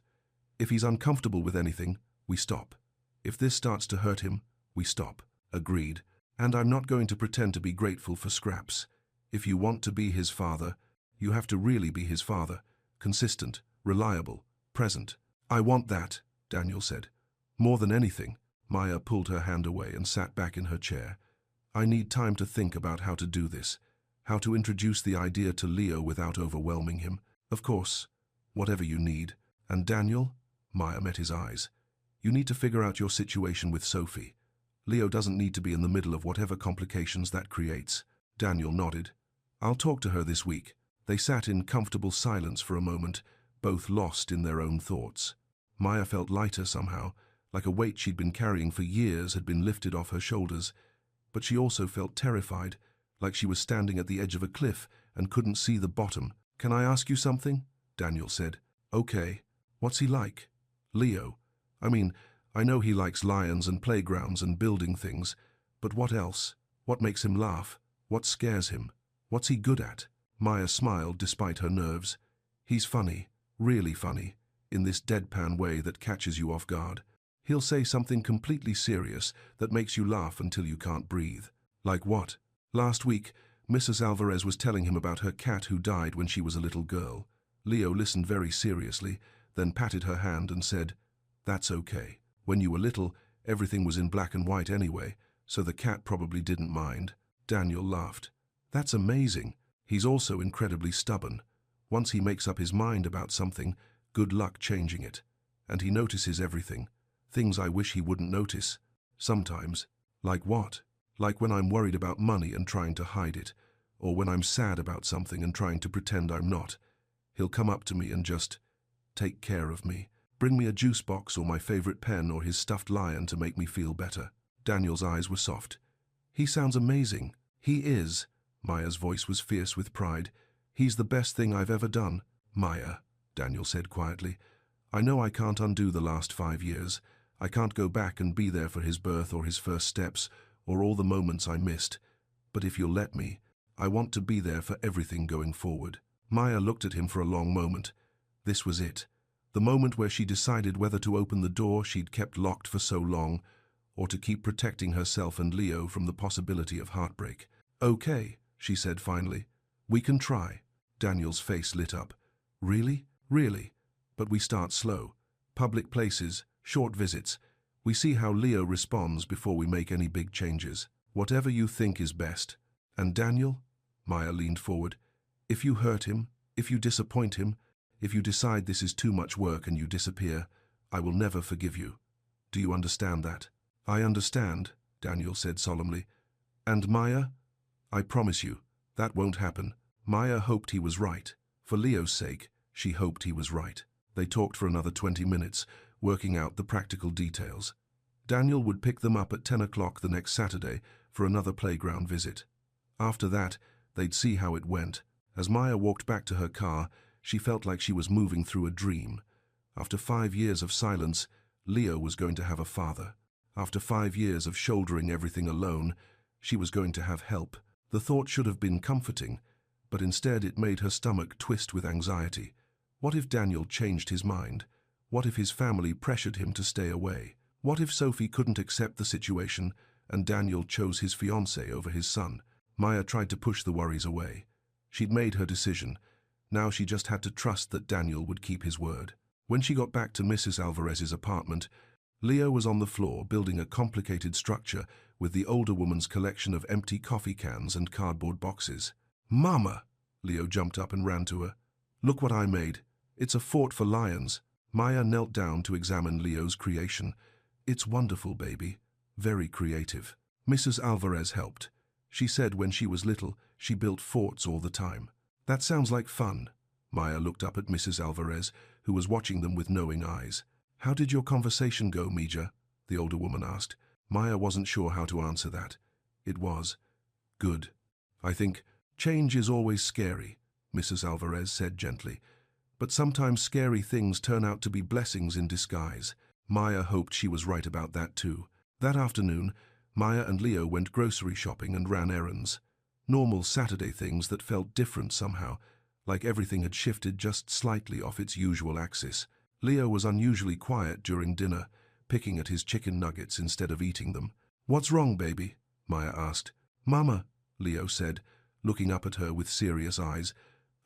If he's uncomfortable with anything, we stop. If this starts to hurt him, we stop. Agreed. And I'm not going to pretend to be grateful for scraps. If you want to be his father, you have to really be his father. Consistent, reliable, present. I want that, Daniel said. More than anything. Maya pulled her hand away and sat back in her chair. I need time to think about how to do this, how to introduce the idea to Leo without overwhelming him. Of course, whatever you need. And Daniel? Maya met his eyes. You need to figure out your situation with Sophie. Leo doesn't need to be in the middle of whatever complications that creates. Daniel nodded. I'll talk to her this week. They sat in comfortable silence for a moment, both lost in their own thoughts. Maya felt lighter somehow, like a weight she'd been carrying for years had been lifted off her shoulders. But she also felt terrified, like she was standing at the edge of a cliff and couldn't see the bottom. Can I ask you something? Daniel said. Okay. What's he like? Leo. I mean, I know he likes lions and playgrounds and building things, but what else? What makes him laugh? What scares him? What's he good at? Maya smiled despite her nerves. He's funny, really funny, in this deadpan way that catches you off guard. He'll say something completely serious that makes you laugh until you can't breathe. Like what? Last week, Mrs. Alvarez was telling him about her cat who died when she was a little girl. Leo listened very seriously, then patted her hand and said, That's okay. When you were little, everything was in black and white anyway, so the cat probably didn't mind. Daniel laughed. That's amazing. He's also incredibly stubborn. Once he makes up his mind about something, good luck changing it. And he notices everything. Things I wish he wouldn't notice. Sometimes. Like what? Like when I'm worried about money and trying to hide it. Or when I'm sad about something and trying to pretend I'm not. He'll come up to me and just take care of me. Bring me a juice box or my favorite pen or his stuffed lion to make me feel better. Daniel's eyes were soft. He sounds amazing. He is. Maya's voice was fierce with pride. He's the best thing I've ever done. Maya, Daniel said quietly, I know I can't undo the last 5 years. I can't go back and be there for his birth or his first steps or all the moments I missed. But if you'll let me, I want to be there for everything going forward. Maya looked at him for a long moment. This was it. The moment where she decided whether to open the door she'd kept locked for so long or to keep protecting herself and Leo from the possibility of heartbreak. Okay, she said finally. We can try. Daniel's face lit up. Really? Really? But we start slow. Public places, short visits. We see how Leo responds before we make any big changes. Whatever you think is best. And Daniel? Maya leaned forward. If you hurt him, if you disappoint him, if you decide this is too much work and you disappear, I will never forgive you. Do you understand that? I understand, Daniel said solemnly. And Maya? I promise you, that won't happen. Maya hoped he was right. For Leo's sake, she hoped he was right. They talked for another 20 minutes, working out the practical details. Daniel would pick them up at 10 o'clock the next Saturday for another playground visit. After that, they'd see how it went. As Maya walked back to her car, she felt like she was moving through a dream. After 5 years of silence, Leo was going to have a father. After 5 years of shouldering everything alone, she was going to have help. The thought should have been comforting, but instead it made her stomach twist with anxiety. What if Daniel changed his mind? What if his family pressured him to stay away? What if Sophie couldn't accept the situation and Daniel chose his fiancée over his son? Maya tried to push the worries away. She'd made her decision. Now she just had to trust that Daniel would keep his word. When she got back to Mrs. Alvarez's apartment, Leo was on the floor building a complicated structure with the older woman's collection of empty coffee cans and cardboard boxes. Mama! Leo jumped up and ran to her. Look what I made. It's a fort for lions. Maya knelt down to examine Leo's creation. It's wonderful, baby. Very creative. Mrs. Alvarez helped. She said when she was little, she built forts all the time. That sounds like fun. Maya looked up at Mrs. Alvarez, who was watching them with knowing eyes. How did your conversation go, Mija? The older woman asked. Maya wasn't sure how to answer that. It was good. I think change is always scary, Mrs. Alvarez said gently. But sometimes scary things turn out to be blessings in disguise. Maya hoped she was right about that too. That afternoon, Maya and Leo went grocery shopping and ran errands. Normal Saturday things that felt different somehow, like everything had shifted just slightly off its usual axis. Leo was unusually quiet during dinner, picking at his chicken nuggets instead of eating them. What's wrong, baby? Maya asked. Mama, Leo said, looking up at her with serious eyes.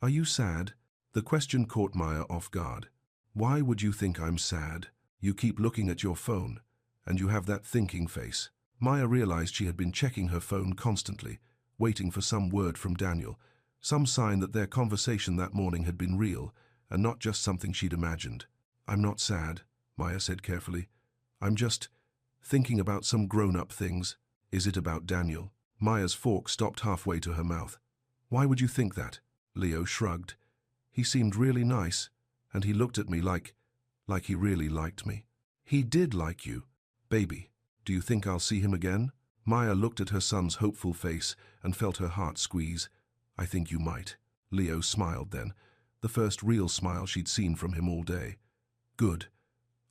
Are you sad? The question caught Maya off guard. Why would you think I'm sad? You keep looking at your phone, and you have that thinking face. Maya realized she had been checking her phone constantly, waiting for some word from Daniel, some sign that their conversation that morning had been real and not just something she'd imagined. I'm not sad, Maya said carefully. I'm just thinking about some grown-up things. Is it about Daniel? Maya's fork stopped halfway to her mouth. Why would you think that? Leo shrugged. He seemed really nice, and he looked at me like he really liked me. He did like you. Baby, do you think I'll see him again? Maya looked at her son's hopeful face and felt her heart squeeze. I think you might. Leo smiled then, the first real smile she'd seen from him all day. Good.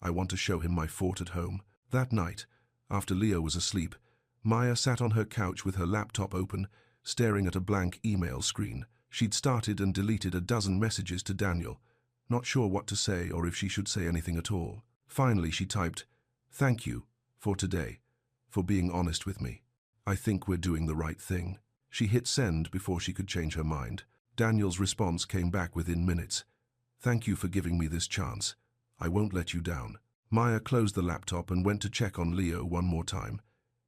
I want to show him my fort at home. That night, after Leo was asleep, Maya sat on her couch with her laptop open, staring at a blank email screen. She'd started and deleted a dozen messages to Daniel, not sure what to say or if she should say anything at all. Finally, she typed, "Thank you for today, for being honest with me. I think we're doing the right thing." She hit send before she could change her mind. Daniel's response came back within minutes. "Thank you for giving me this chance. I won't let you down." Maya closed the laptop and went to check on Leo one more time.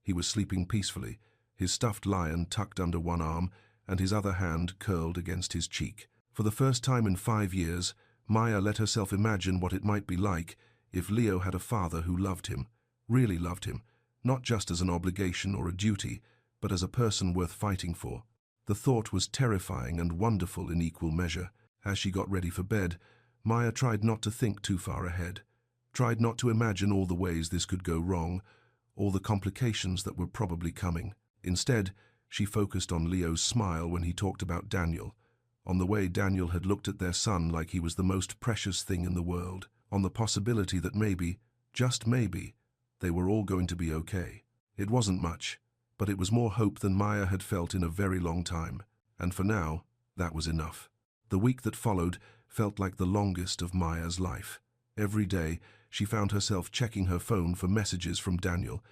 He was sleeping peacefully, his stuffed lion tucked under one arm and his other hand curled against his cheek. For the first time in 5 years, Maya let herself imagine what it might be like if Leo had a father who loved him, really loved him, not just as an obligation or a duty, but as a person worth fighting for. The thought was terrifying and wonderful in equal measure. As she got ready for bed, Maya tried not to think too far ahead, tried not to imagine all the ways this could go wrong, all the complications that were probably coming. Instead, she focused on Leo's smile when he talked about Daniel, on the way Daniel had looked at their son like he was the most precious thing in the world, on the possibility that maybe, just maybe, they were all going to be okay. It wasn't much, but it was more hope than Maya had felt in a very long time, and for now, that was enough. The week that followed felt like the longest of Maya's life. Every day, she found herself checking her phone for messages from Daniel,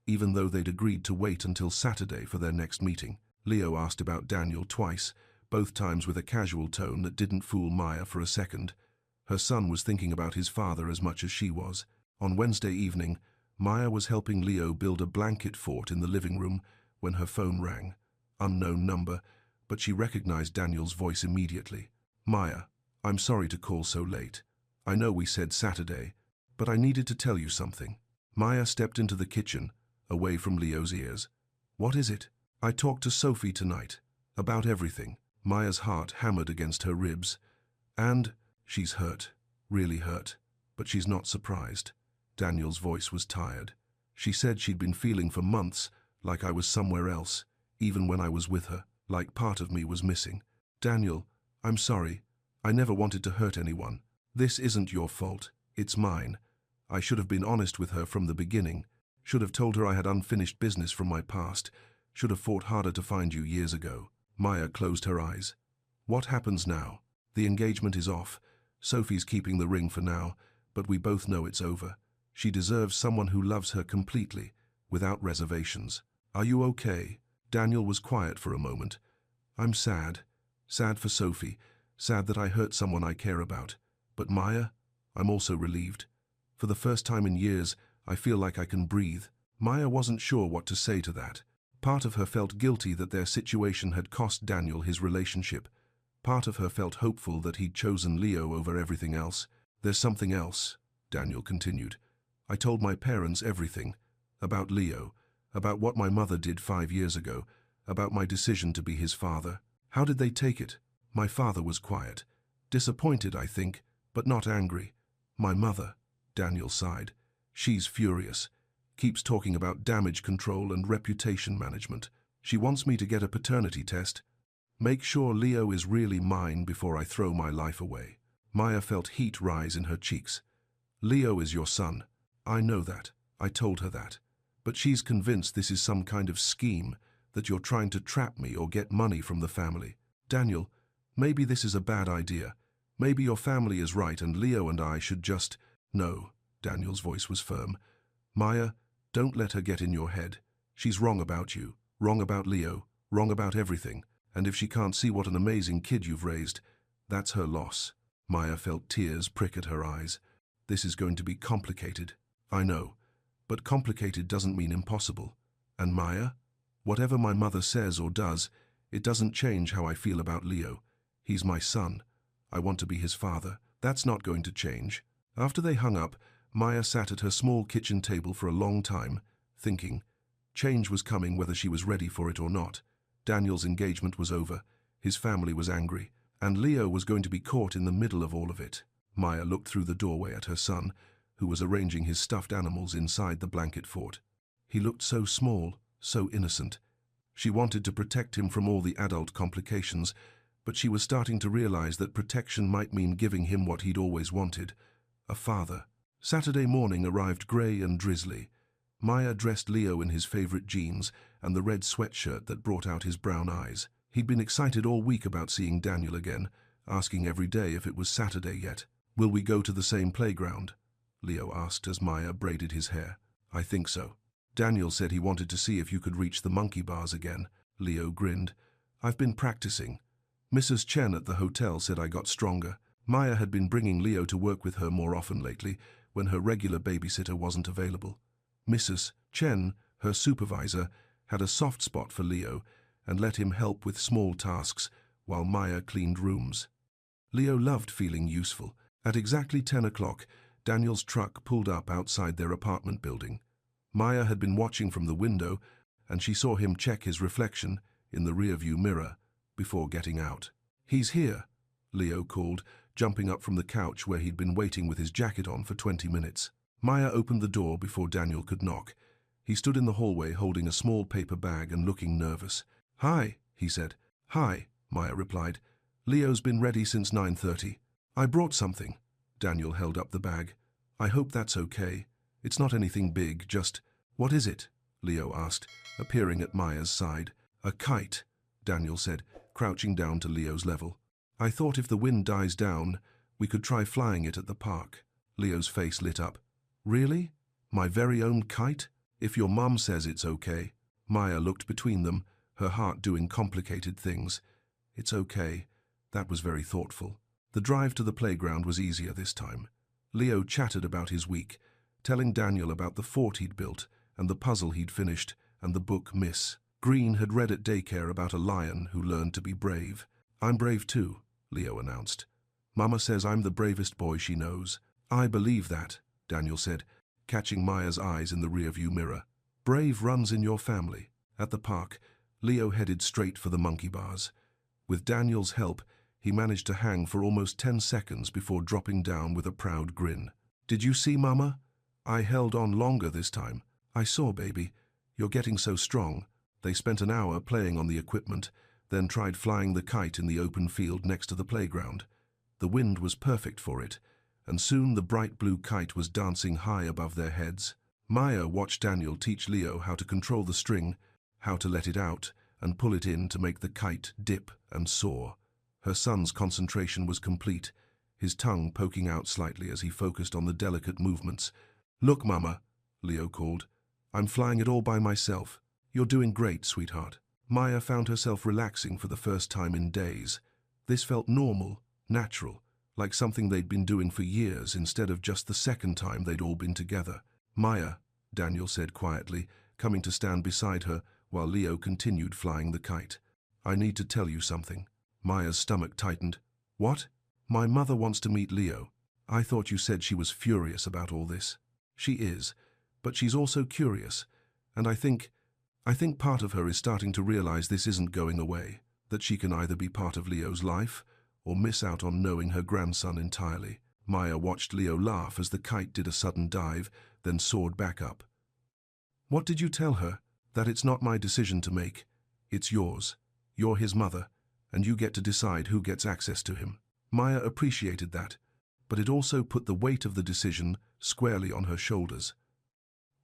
even though they'd agreed to wait until Saturday for their next meeting. Leo asked about Daniel twice, both times with a casual tone that didn't fool Maya for a second. Her son was thinking about his father as much as she was. On Wednesday evening, Maya was helping Leo build a blanket fort in the living room when her phone rang. Unknown number, but she recognized Daniel's voice immediately. "Maya, I'm sorry to call so late. I know we said Saturday, but I needed to tell you something." Maya stepped into the kitchen, away from Leo's ears. "What is it?" "I talked to Sophie tonight. About everything." Maya's heart hammered against her ribs. "And she's hurt, really hurt, but she's not surprised." Daniel's voice was tired. "She said she'd been feeling for months like I was somewhere else, even when I was with her, like part of me was missing." "Daniel, I'm sorry. I never wanted to hurt anyone. This isn't your fault. It's mine. I should have been honest with her from the beginning. Should have told her I had unfinished business from my past. Should have fought harder to find you years ago." Maya closed her eyes. "What happens now? The engagement is off. Sophie's keeping the ring for now, but we both know it's over. She deserves someone who loves her completely, without reservations. Are you okay?" Daniel was quiet for a moment. "I'm sad. Sad for Sophie. Sad that I hurt someone I care about. But Maya, I'm also relieved. For the first time in years, I feel like I can breathe." Maya wasn't sure what to say to that. Part of her felt guilty that their situation had cost Daniel his relationship. Part of her felt hopeful that he'd chosen Leo over everything else. "There's something else," Daniel continued. "I told my parents everything. About Leo, about what my mother did 5 years ago, about my decision to be his father. How did they take it?" "My father was quiet. Disappointed, I think, but not angry. My mother," Daniel sighed. "She's furious. Keeps talking about damage control and reputation management. She wants me to get a paternity test. Make sure Leo is really mine before I throw my life away." Maya felt heat rise in her cheeks. "Leo is your son. I know that. I told her that. But she's convinced this is some kind of scheme, that you're trying to trap me or get money from the family. Daniel, maybe this is a bad idea. Maybe your family is right and Leo and I should just—" "No," Daniel's voice was firm. "Maya, don't let her get in your head. She's wrong about you, wrong about Leo, wrong about everything. And if she can't see what an amazing kid you've raised, that's her loss." Maya felt tears prick at her eyes. "This is going to be complicated. I know. But complicated doesn't mean impossible. And Maya, whatever my mother says or does, it doesn't change how I feel about Leo. He's my son. I want to be his father. That's not going to change." After they hung up, Maya sat at her small kitchen table for a long time, thinking. Change was coming whether she was ready for it or not. Daniel's engagement was over, his family was angry, and Leo was going to be caught in the middle of all of it. Maya looked through the doorway at her son, who was arranging his stuffed animals inside the blanket fort. He looked so small, so innocent. She wanted to protect him from all the adult complications, but she was starting to realize that protection might mean giving him what he'd always wanted, a father. Saturday morning arrived grey and drizzly. Maya dressed Leo in his favorite jeans and the red sweatshirt that brought out his brown eyes. He'd been excited all week about seeing Daniel again, asking every day if it was Saturday yet. "Will we go to the same playground?" Leo asked as Maya braided his hair. "I think so." "Daniel said he wanted to see if you could reach the monkey bars again." Leo grinned. "I've been practicing. Mrs. Chen at the hotel said I got stronger." Maya had been bringing Leo to work with her more often lately, when her regular babysitter wasn't available. Mrs. Chen, her supervisor, had a soft spot for Leo and let him help with small tasks while Maya cleaned rooms. Leo loved feeling useful. At exactly 10 o'clock, Daniel's truck pulled up outside their apartment building. Maya had been watching from the window, and she saw him check his reflection in the rearview mirror before getting out. "He's here," Leo called, jumping up from the couch where he'd been waiting with his jacket on for 20 minutes. Maya opened the door before Daniel could knock. He stood in the hallway holding a small paper bag and looking nervous. "Hi," he said. "Hi," Maya replied. "Leo's been ready since 9:30. I brought something." Daniel held up the bag. "I hope that's okay. It's not anything big, just—" "What is it?" Leo asked, appearing at Maya's side. "A kite," Daniel said, crouching down to Leo's level. "I thought if the wind dies down, we could try flying it at the park." Leo's face lit up. "Really? My very own kite? If your mum says it's okay." Maya looked between them, her heart doing complicated things. "It's okay." That was very thoughtful. The drive to the playground was easier this time. Leo chatted about his week, telling Daniel about the fort he'd built and the puzzle he'd finished and the book Miss Green had read at daycare about a lion who learned to be brave. "I'm brave too," Leo announced. "Mama says I'm the bravest boy she knows." "I believe that," Daniel said, catching Maya's eyes in the rearview mirror. "Brave runs in your family." At the park, Leo headed straight for the monkey bars. With Daniel's help, he managed to hang for almost 10 seconds before dropping down with a proud grin. "Did you see, Mama? I held on longer this time." "I saw, baby. You're getting so strong." They spent an hour playing on the equipment, then tried flying the kite in the open field next to the playground. The wind was perfect for it, and soon the bright blue kite was dancing high above their heads. Maya watched Daniel teach Leo how to control the string, how to let it out, and pull it in to make the kite dip and soar. Her son's concentration was complete, his tongue poking out slightly as he focused on the delicate movements. "Look, Mama," Leo called. "I'm flying it all by myself." "You're doing great, sweetheart." Maya found herself relaxing for the first time in days. This felt normal, natural, like something they'd been doing for years instead of just the second time they'd all been together. "Maya," Daniel said quietly, coming to stand beside her while Leo continued flying the kite. "I need to tell you something." Maya's stomach tightened. "What?" "My mother wants to meet Leo." "I thought you said she was furious about all this." "She is, but she's also curious, and I think part of her is starting to realize this isn't going away, that she can either be part of Leo's life or miss out on knowing her grandson entirely." Maya watched Leo laugh as the kite did a sudden dive, then soared back up. "What did you tell her?" "That it's not my decision to make. It's yours. You're his mother, and you get to decide who gets access to him." Maya appreciated that, but it also put the weight of the decision squarely on her shoulders.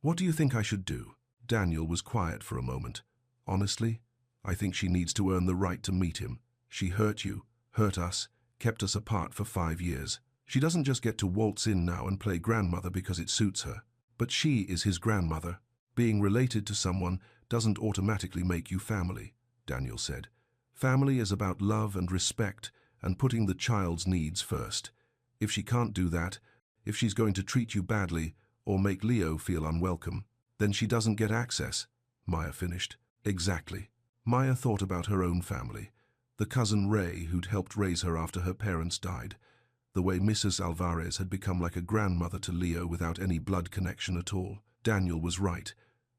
"What do you think I should do?" Daniel was quiet for a moment. "Honestly, I think she needs to earn the right to meet him. She hurt you, hurt us, kept us apart for 5 years. She doesn't just get to waltz in now and play grandmother because it suits her. But she is his grandmother. Being related to someone doesn't automatically make you family," Daniel said. "Family is about love and respect and putting the child's needs first. If she can't do that, if she's going to treat you badly or make Leo feel unwelcome, then she doesn't get access," Maya finished. "Exactly." Maya thought about her own family, the cousin Ray who'd helped raise her after her parents died, the way Mrs. Alvarez had become like a grandmother to Leo without any blood connection at all. Daniel was right.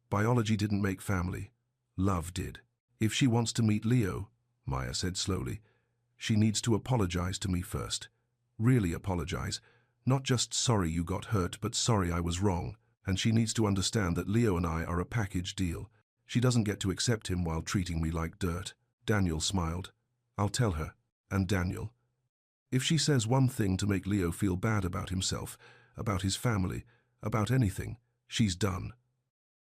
Biology didn't make family. Love did. "If she wants to meet Leo," Maya said slowly, "she needs to apologize to me first. Really apologize. Not just sorry you got hurt, but sorry I was wrong. And she needs to understand that Leo and I are a package deal. She doesn't get to accept him while treating me like dirt." Daniel smiled. "I'll tell her." "And Daniel, if she says one thing to make Leo feel bad about himself, about his family, about anything, she's done.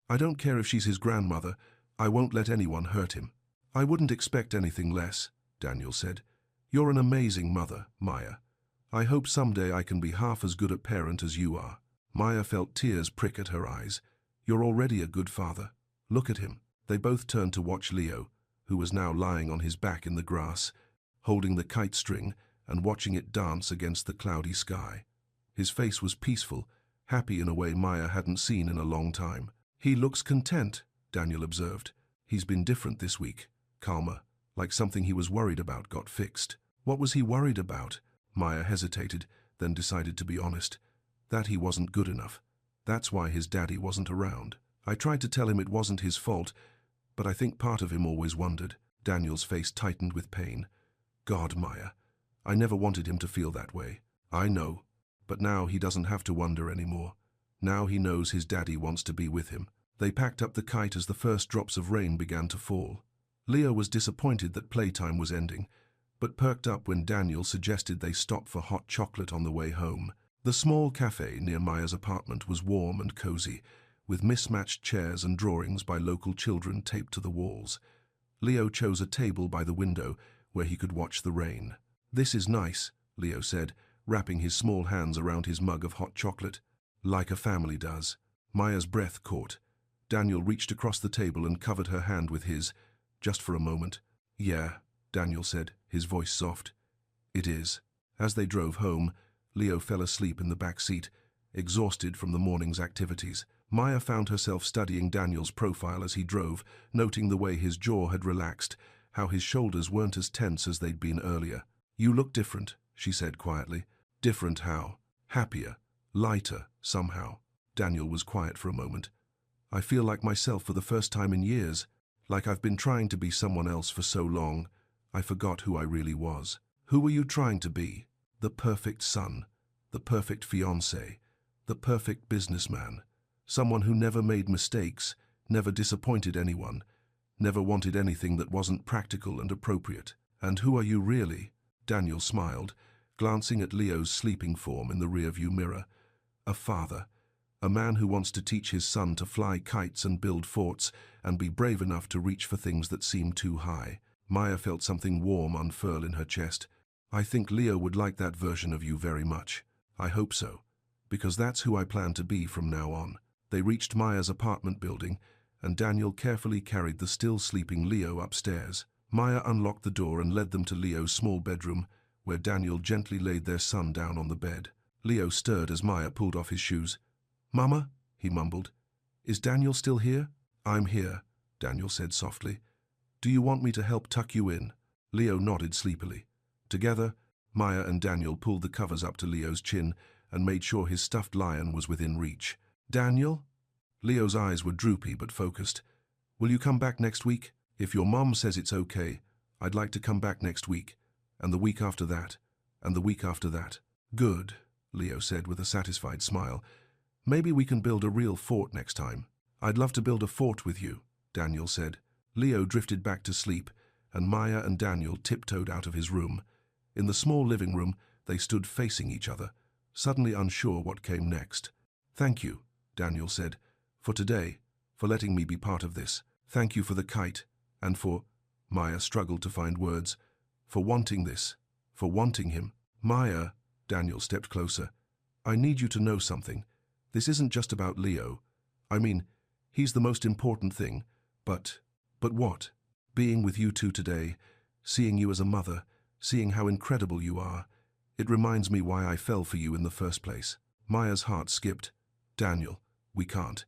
I don't care if she's his grandmother. I won't let anyone hurt him." "I wouldn't expect anything less," Daniel said. "You're an amazing mother, Maya. I hope someday I can be half as good a parent as you are." Maya felt tears prick at her eyes. "You're already a good father. Look at him." They both turned to watch Leo, who was now lying on his back in the grass, holding the kite string and watching it dance against the cloudy sky. His face was peaceful, happy in a way Maya hadn't seen in a long time. "He looks content," Daniel observed. "He's been different this week, calmer, like something he was worried about got fixed." What was he worried about? Maya hesitated, then decided to be honest. That he wasn't good enough. That's why his daddy wasn't around. "I tried to tell him it wasn't his fault, but I think part of him always wondered." Daniel's face tightened with pain. "God, Maya, I never wanted him to feel that way." "I know, but now he doesn't have to wonder anymore. Now he knows his daddy wants to be with him." They packed up the kite as the first drops of rain began to fall. Leo was disappointed that playtime was ending, but perked up when Daniel suggested they stop for hot chocolate on the way home. The small cafe near Maya's apartment was warm and cozy, with mismatched chairs and drawings by local children taped to the walls. Leo chose a table by the window where he could watch the rain. "This is nice," Leo said, wrapping his small hands around his mug of hot chocolate. "Like a family does." Maya's breath caught. Daniel reached across the table and covered her hand with his, just for a moment. "Yeah," Daniel said, his voice soft. "It is." As they drove home, Leo fell asleep in the back seat, exhausted from the morning's activities. Maya found herself studying Daniel's profile as he drove, noting the way his jaw had relaxed, how his shoulders weren't as tense as they'd been earlier. "You look different," she said quietly. "Different how?" "Happier, lighter, somehow." Daniel was quiet for a moment. "I feel like myself for the first time in years, like I've been trying to be someone else for so long, I forgot who I really was." "Who were you trying to be?" "The perfect son, the perfect fiancé, the perfect businessman. Someone who never made mistakes, never disappointed anyone, never wanted anything that wasn't practical and appropriate." "And who are you really?" Daniel smiled, glancing at Leo's sleeping form in the rearview mirror. "A father. A man who wants to teach his son to fly kites and build forts and be brave enough to reach for things that seem too high." Maya felt something warm unfurl in her chest. "I think Leo would like that version of you very much. I hope so, because that's who I plan to be from now on." They reached Maya's apartment building, and Daniel carefully carried the still sleeping Leo upstairs. Maya unlocked the door and led them to Leo's small bedroom, where Daniel gently laid their son down on the bed. Leo stirred as Maya pulled off his shoes. "Mama," he mumbled, "is Daniel still here?" "I'm here," Daniel said softly. "Do you want me to help tuck you in?" Leo nodded sleepily. Together, Maya and Daniel pulled the covers up to Leo's chin and made sure his stuffed lion was within reach. "Daniel?" Leo's eyes were droopy but focused. "Will you come back next week? If your mom says it's okay, I'd like to come back next week, and the week after that, and the week after that." "Good," Leo said with a satisfied smile. "Maybe we can build a real fort next time." "I'd love to build a fort with you," Daniel said. Leo drifted back to sleep, and Maya and Daniel tiptoed out of his room. In the small living room, they stood facing each other, suddenly unsure what came next. "Thank you," Daniel said, "for today, for letting me be part of this. Thank you for the kite, and for—" Maya struggled to find words. "For wanting this, for wanting him." "Maya," Daniel stepped closer, "I need you to know something. This isn't just about Leo. I mean, he's the most important thing, but what? Being with you two today, seeing you as a mother, seeing how incredible you are, it reminds me why I fell for you in the first place." Maya's heart skipped. "Daniel, we can't.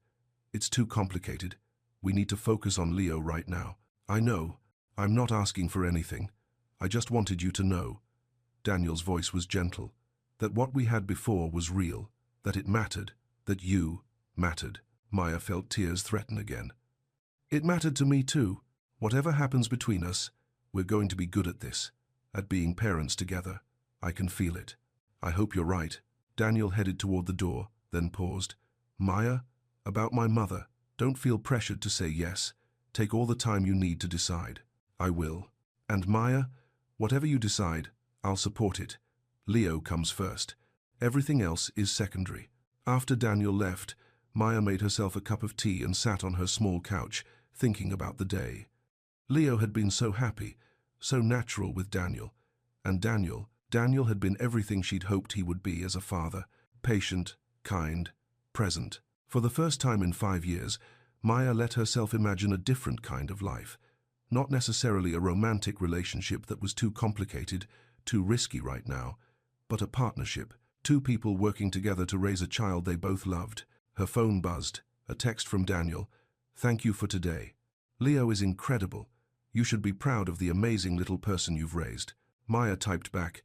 It's too complicated. We need to focus on Leo right now." "I know. I'm not asking for anything. I just wanted you to know." Daniel's voice was gentle. "That what we had before was real. That it mattered. That you mattered." Maya felt tears threaten again. "It mattered to me too. Whatever happens between us, we're going to be good at this, at being parents together. I can feel it." "I hope you're right." Daniel headed toward the door, then paused. "Maya, about my mother, don't feel pressured to say yes. Take all the time you need to decide." "I will. And Maya, whatever you decide, I'll support it. Leo comes first. Everything else is secondary." After Daniel left, Maya made herself a cup of tea and sat on her small couch, thinking about the day. Leo had been so happy, so natural with Daniel. And Daniel had been everything she'd hoped he would be as a father. Patient, kind, present. For the first time in 5 years, Maya let herself imagine a different kind of life. Not necessarily a romantic relationship that was too complicated, too risky right now, but a partnership. Two people working together to raise a child they both loved. Her phone buzzed. A text from Daniel. "Thank you for today. Leo is incredible. You should be proud of the amazing little person you've raised." Maya typed back,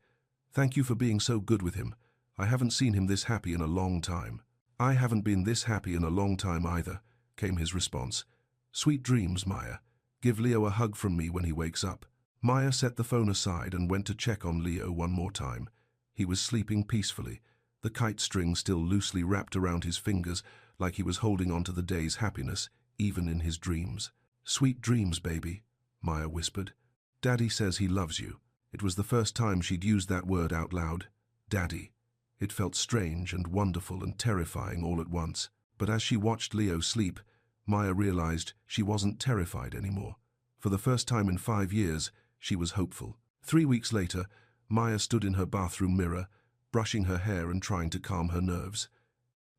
"Thank you for being so good with him. I haven't seen him this happy in a long time." "I haven't been this happy in a long time either," came his response. "Sweet dreams, Maya. Give Leo a hug from me when he wakes up." Maya set the phone aside and went to check on Leo one more time. He was sleeping peacefully, the kite string still loosely wrapped around his fingers, like he was holding on to the day's happiness, even in his dreams. "Sweet dreams, baby," Maya whispered. "Daddy says he loves you." It was the first time she'd used that word out loud. Daddy. It felt strange and wonderful and terrifying all at once. But as she watched Leo sleep, Maya realized she wasn't terrified anymore. For the first time in 5 years, she was hopeful. 3 weeks later, Maya stood in her bathroom mirror, brushing her hair and trying to calm her nerves.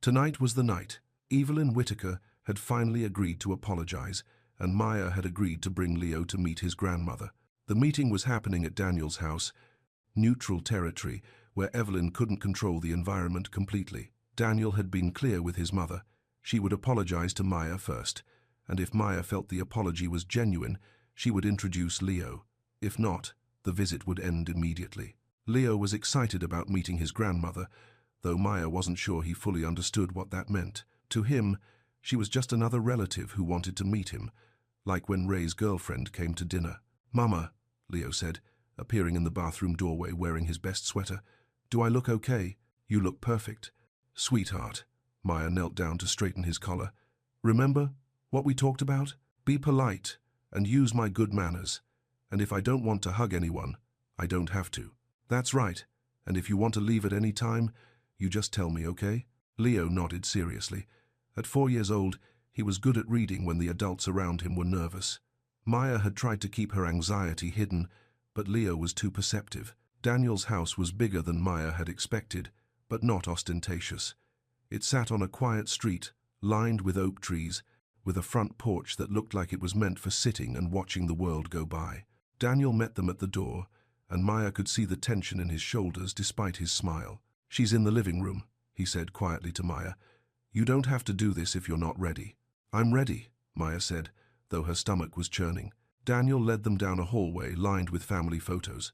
Tonight was the night. Evelyn Whittaker had finally agreed to apologize, and Maya had agreed to bring Leo to meet his grandmother. The meeting was happening at Daniel's house, neutral territory, where Evelyn couldn't control the environment completely. Daniel had been clear with his mother. She would apologize to Maya first, and if Maya felt the apology was genuine, she would introduce Leo. If not, the visit would end immediately. Leo was excited about meeting his grandmother, though Maya wasn't sure he fully understood what that meant. To him, she was just another relative who wanted to meet him, like when Ray's girlfriend came to dinner. "Mama," Leo said, appearing in the bathroom doorway wearing his best sweater, "do I look okay? You look perfect." "Sweetheart," Maya knelt down to straighten his collar. "Remember what we talked about? Be polite and use my good manners. And if I don't want to hug anyone, I don't have to." "That's right. And if you want to leave at any time, you just tell me, okay?" Leo nodded seriously. At 4 years old, he was good at reading when the adults around him were nervous. Maya had tried to keep her anxiety hidden, but Leo was too perceptive. Daniel's house was bigger than Maya had expected, but not ostentatious. It sat on a quiet street, lined with oak trees, with a front porch that looked like it was meant for sitting and watching the world go by. Daniel met them at the door, and Maya could see the tension in his shoulders despite his smile. "She's in the living room," he said quietly to Maya. "You don't have to do this if you're not ready." "I'm ready," Maya said, though her stomach was churning. Daniel led them down a hallway lined with family photos.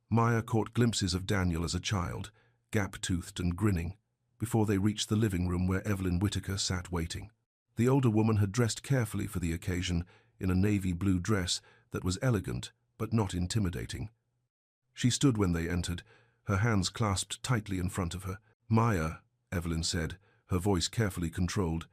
Maya caught glimpses of Daniel as a child, gap-toothed and grinning, before they reached the living room where Evelyn Whittaker sat waiting. The older woman had dressed carefully for the occasion in a navy blue dress that was elegant but not intimidating. She stood when they entered, her hands clasped tightly in front of her. "Maya," Evelyn said, her voice carefully controlled.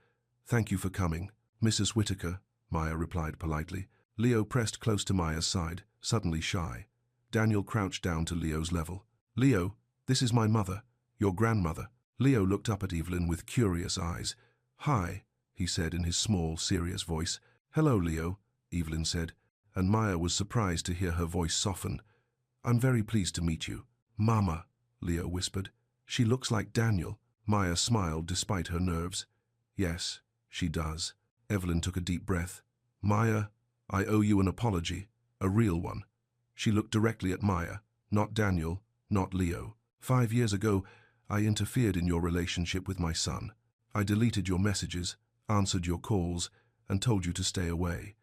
"Thank you for coming." "Mrs. Whittaker," Maya replied politely. Leo pressed close to Maya's side, suddenly shy. Daniel crouched down to Leo's level. "Leo, this is my mother, your grandmother." Leo looked up at Evelyn with curious eyes. "Hi," he said in his small, serious voice. "Hello, Leo," Evelyn said, and Maya was surprised to hear her voice soften. "I'm very pleased to meet you." "Mama," Leo whispered. "She looks like Daniel." Maya smiled despite her nerves. "Yes, she does." Evelyn took a deep breath. "Maya, I owe you an apology, a real one." She looked directly at Maya, not Daniel, not Leo. 5 years ago, I interfered in your relationship with my son. I deleted your messages, answered your calls, and told you to stay away.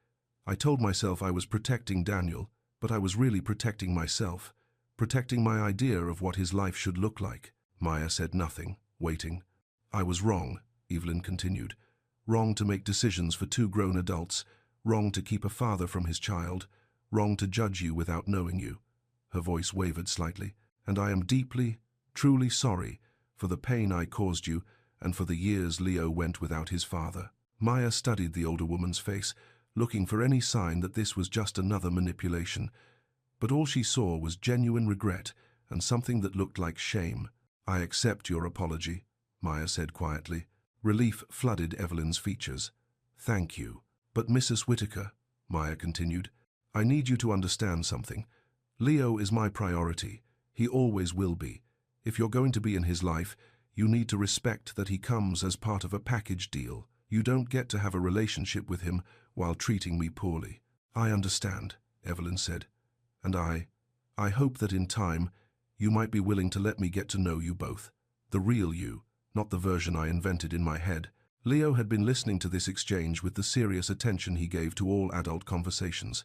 I told myself I was protecting Daniel, but I was really protecting myself, protecting my idea of what his life should look like. Maya said nothing, waiting. "I was wrong," Evelyn continued. "Wrong to make decisions for 2 grown adults, wrong to keep a father from his child, wrong to judge you without knowing you." Her voice wavered slightly. "And I am deeply, truly sorry for the pain I caused you and for the years Leo went without his father." Maya studied the older woman's face, looking for any sign that this was just another manipulation. But all she saw was genuine regret and something that looked like shame. "I accept your apology," Maya said quietly. Relief flooded Evelyn's features. "Thank you. But Mrs. Whittaker," Maya continued, "I need you to understand something. Leo is my priority. He always will be. If you're going to be in his life, you need to respect that he comes as part of a package deal. You don't get to have a relationship with him while treating me poorly." "I understand," Evelyn said. "And I hope that in time, you might be willing to let me get to know you both." The real you, not the version I invented in my head. Leo had been listening to this exchange with the serious attention he gave to all adult conversations.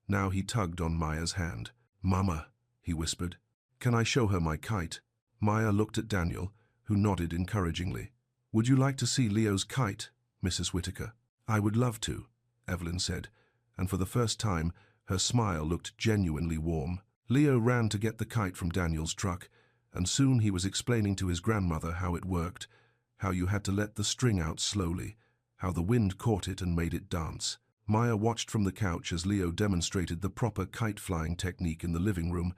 Now he tugged on Maya's hand. "Mama," he whispered. "Can I show her my kite?" Maya looked at Daniel, who nodded encouragingly. "Would you like to see Leo's kite, Mrs. Whittaker?" "I would love to," Evelyn said, and for the first time her smile looked genuinely warm. Leo ran to get the kite from Daniel's truck, and soon he was explaining to his grandmother how it worked, how you had to let the string out slowly, how the wind caught it and made it dance. Maya watched from the couch as Leo demonstrated the proper kite-flying technique in the living room,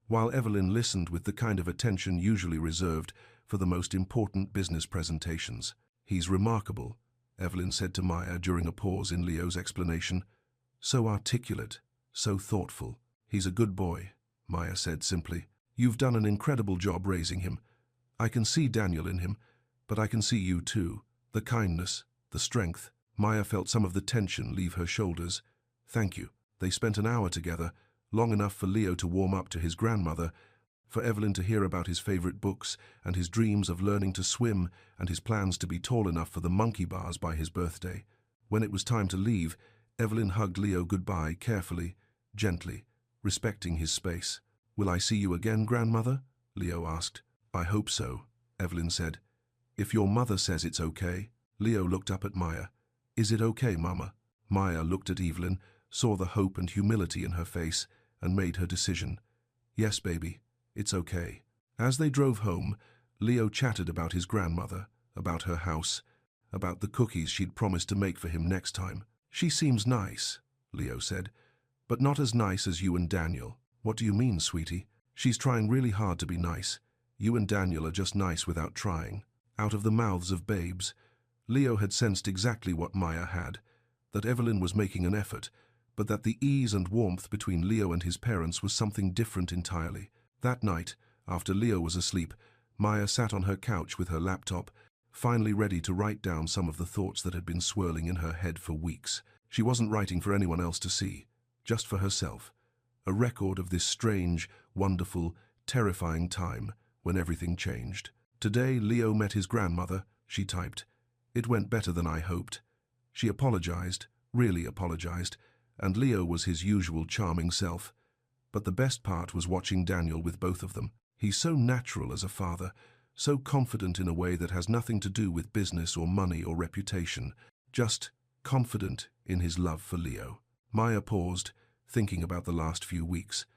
while Evelyn listened with the kind of attention usually reserved for the most important business presentations. "He's remarkable," Evelyn said to Maya during a pause in Leo's explanation. "So articulate, so thoughtful." "He's a good boy," Maya said simply. "You've done an incredible job raising him. I can see Daniel in him, but I can see you too. The kindness, the strength." Maya felt some of the tension leave her shoulders. "Thank you." They spent an hour together, long enough for Leo to warm up to his grandmother, for Evelyn to hear about his favorite books and his dreams of learning to swim and his plans to be tall enough for the monkey bars by his birthday. When it was time to leave, Evelyn hugged Leo goodbye carefully, gently, respecting his space. "Will I see you again, grandmother?" Leo asked. "I hope so," Evelyn said. "If your mother says it's okay." Leo looked up at Maya. "Is it okay, Mama?" Maya looked at Evelyn, saw the hope and humility in her face, and made her decision. "Yes, baby, it's okay." As they drove home, Leo chatted about his grandmother, about her house, about the cookies she'd promised to make for him next time. "She seems nice," Leo said, "but not as nice as you and Daniel." "What do you mean, sweetie?" "She's trying really hard to be nice. You and Daniel are just nice without trying." Out of the mouths of babes, Leo had sensed exactly what Maya had, that Evelyn was making an effort, but that the ease and warmth between Leo and his parents was something different entirely. That night, after Leo was asleep, Maya sat on her couch with her laptop, finally ready to write down some of the thoughts that had been swirling in her head for weeks. She wasn't writing for anyone else to see, just for herself. A record of this strange, wonderful, terrifying time when everything changed. "Today Leo met his grandmother," she typed. "It went better than I hoped." She apologized, really apologized, and Leo was his usual charming self. But the best part was watching Daniel with both of them. He's so natural as a father, so confident in a way that has nothing to do with business or money or reputation, just confident in his love for Leo. Maya paused, thinking about the last few weeks.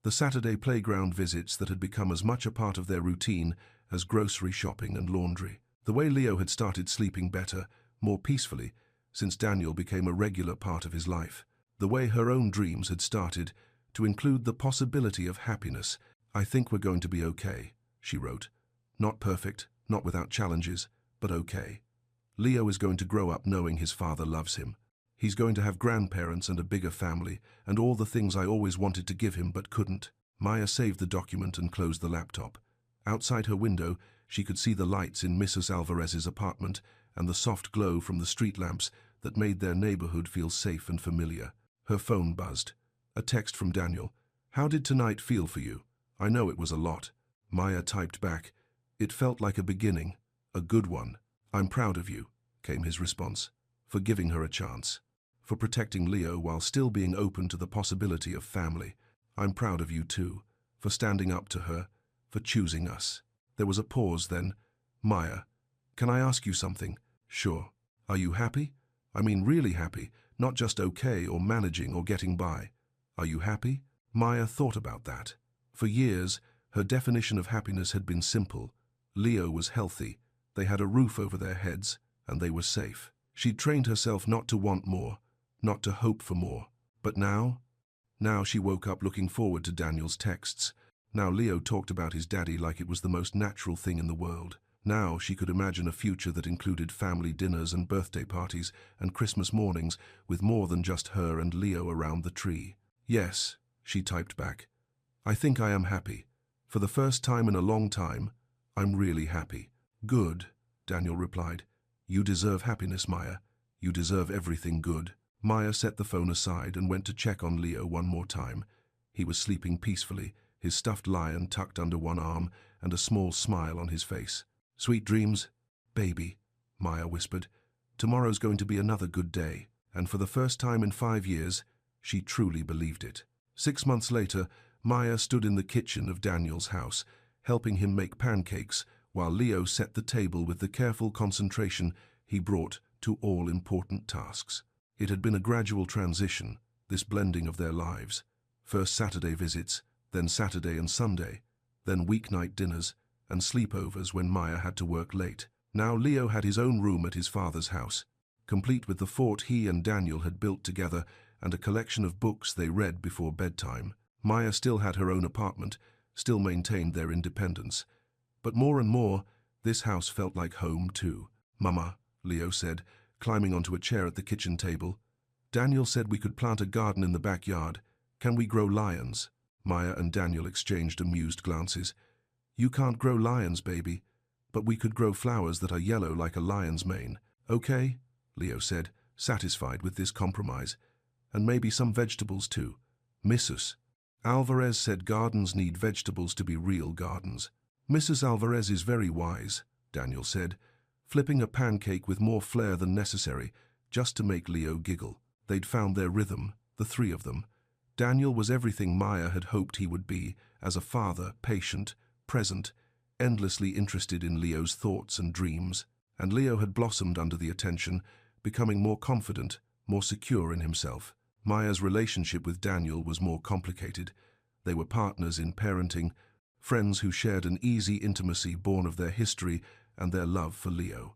The Saturday playground visits that had become as much a part of their routine as grocery shopping and laundry. The way Leo had started sleeping better, more peacefully, since Daniel became a regular part of his life. The way her own dreams had started to include the possibility of happiness. "I think we're going to be okay," she wrote. "Not perfect, not without challenges, but okay. Leo is going to grow up knowing his father loves him. He's going to have grandparents and a bigger family, and all the things I always wanted to give him but couldn't." Maya saved the document and closed the laptop. Outside her window, she could see the lights in Mrs. Alvarez's apartment and the soft glow from the street lamps that made their neighborhood feel safe and familiar. Her phone buzzed. A text from Daniel. "How did tonight feel for you? I know it was a lot." Maya typed back. "It felt like a beginning, a good one. I'm proud of you," came his response, "for giving her a chance, for protecting Leo while still being open to the possibility of family. I'm proud of you too, for standing up to her, for choosing us." There was a pause then. "Maya, can I ask you something?" "Sure." "Are you happy? I mean really happy, not just okay or managing or getting by. Are you happy?" Maya thought about that. For years, her definition of happiness had been simple. Leo was healthy, they had a roof over their heads, and they were safe. She'd trained herself not to want more, not to hope for more. But now she woke up looking forward to Daniel's texts. Now Leo talked about his daddy like it was the most natural thing in the world. Now she could imagine a future that included family dinners and birthday parties and Christmas mornings with more than just her and Leo around the tree. "Yes," she typed back. "I think I am happy. For the first time in a long time, I'm really happy." "Good," Daniel replied. "You deserve happiness, Maya. You deserve everything good." Maya set the phone aside and went to check on Leo one more time. He was sleeping peacefully, his stuffed lion tucked under one arm and a small smile on his face. "Sweet dreams, baby," Maya whispered. "Tomorrow's going to be another good day." And for the first time in 5 years, she truly believed it. 6 months later, Maya stood in the kitchen of Daniel's house, helping him make pancakes, while Leo set the table with the careful concentration he brought to all important tasks. It had been a gradual transition, this blending of their lives. First Saturday visits, then Saturday and Sunday, then weeknight dinners and sleepovers when Maya had to work late. Now Leo had his own room at his father's house, complete with the fort he and Daniel had built together and a collection of books they read before bedtime. Maya still had her own apartment, still maintained their independence. But more and more, this house felt like home too. "Mama," Leo said, climbing onto a chair at the kitchen table. "Daniel said we could plant a garden in the backyard. Can we grow lions?" Maya and Daniel exchanged amused glances. "You can't grow lions, baby, but we could grow flowers that are yellow like a lion's mane." "Okay," Leo said, satisfied with this compromise. "And maybe some vegetables too." Mrs. Alvarez said gardens need vegetables to be real gardens. "Mrs. Alvarez is very wise," Daniel said, flipping a pancake with more flair than necessary, just to make Leo giggle. They'd found their rhythm, the three of them. Daniel was everything Maya had hoped he would be, as a father, patient, present, endlessly interested in Leo's thoughts and dreams. And Leo had blossomed under the attention, becoming more confident, more secure in himself. Maya's relationship with Daniel was more complicated. They were partners in parenting, friends who shared an easy intimacy born of their history and their love for Leo.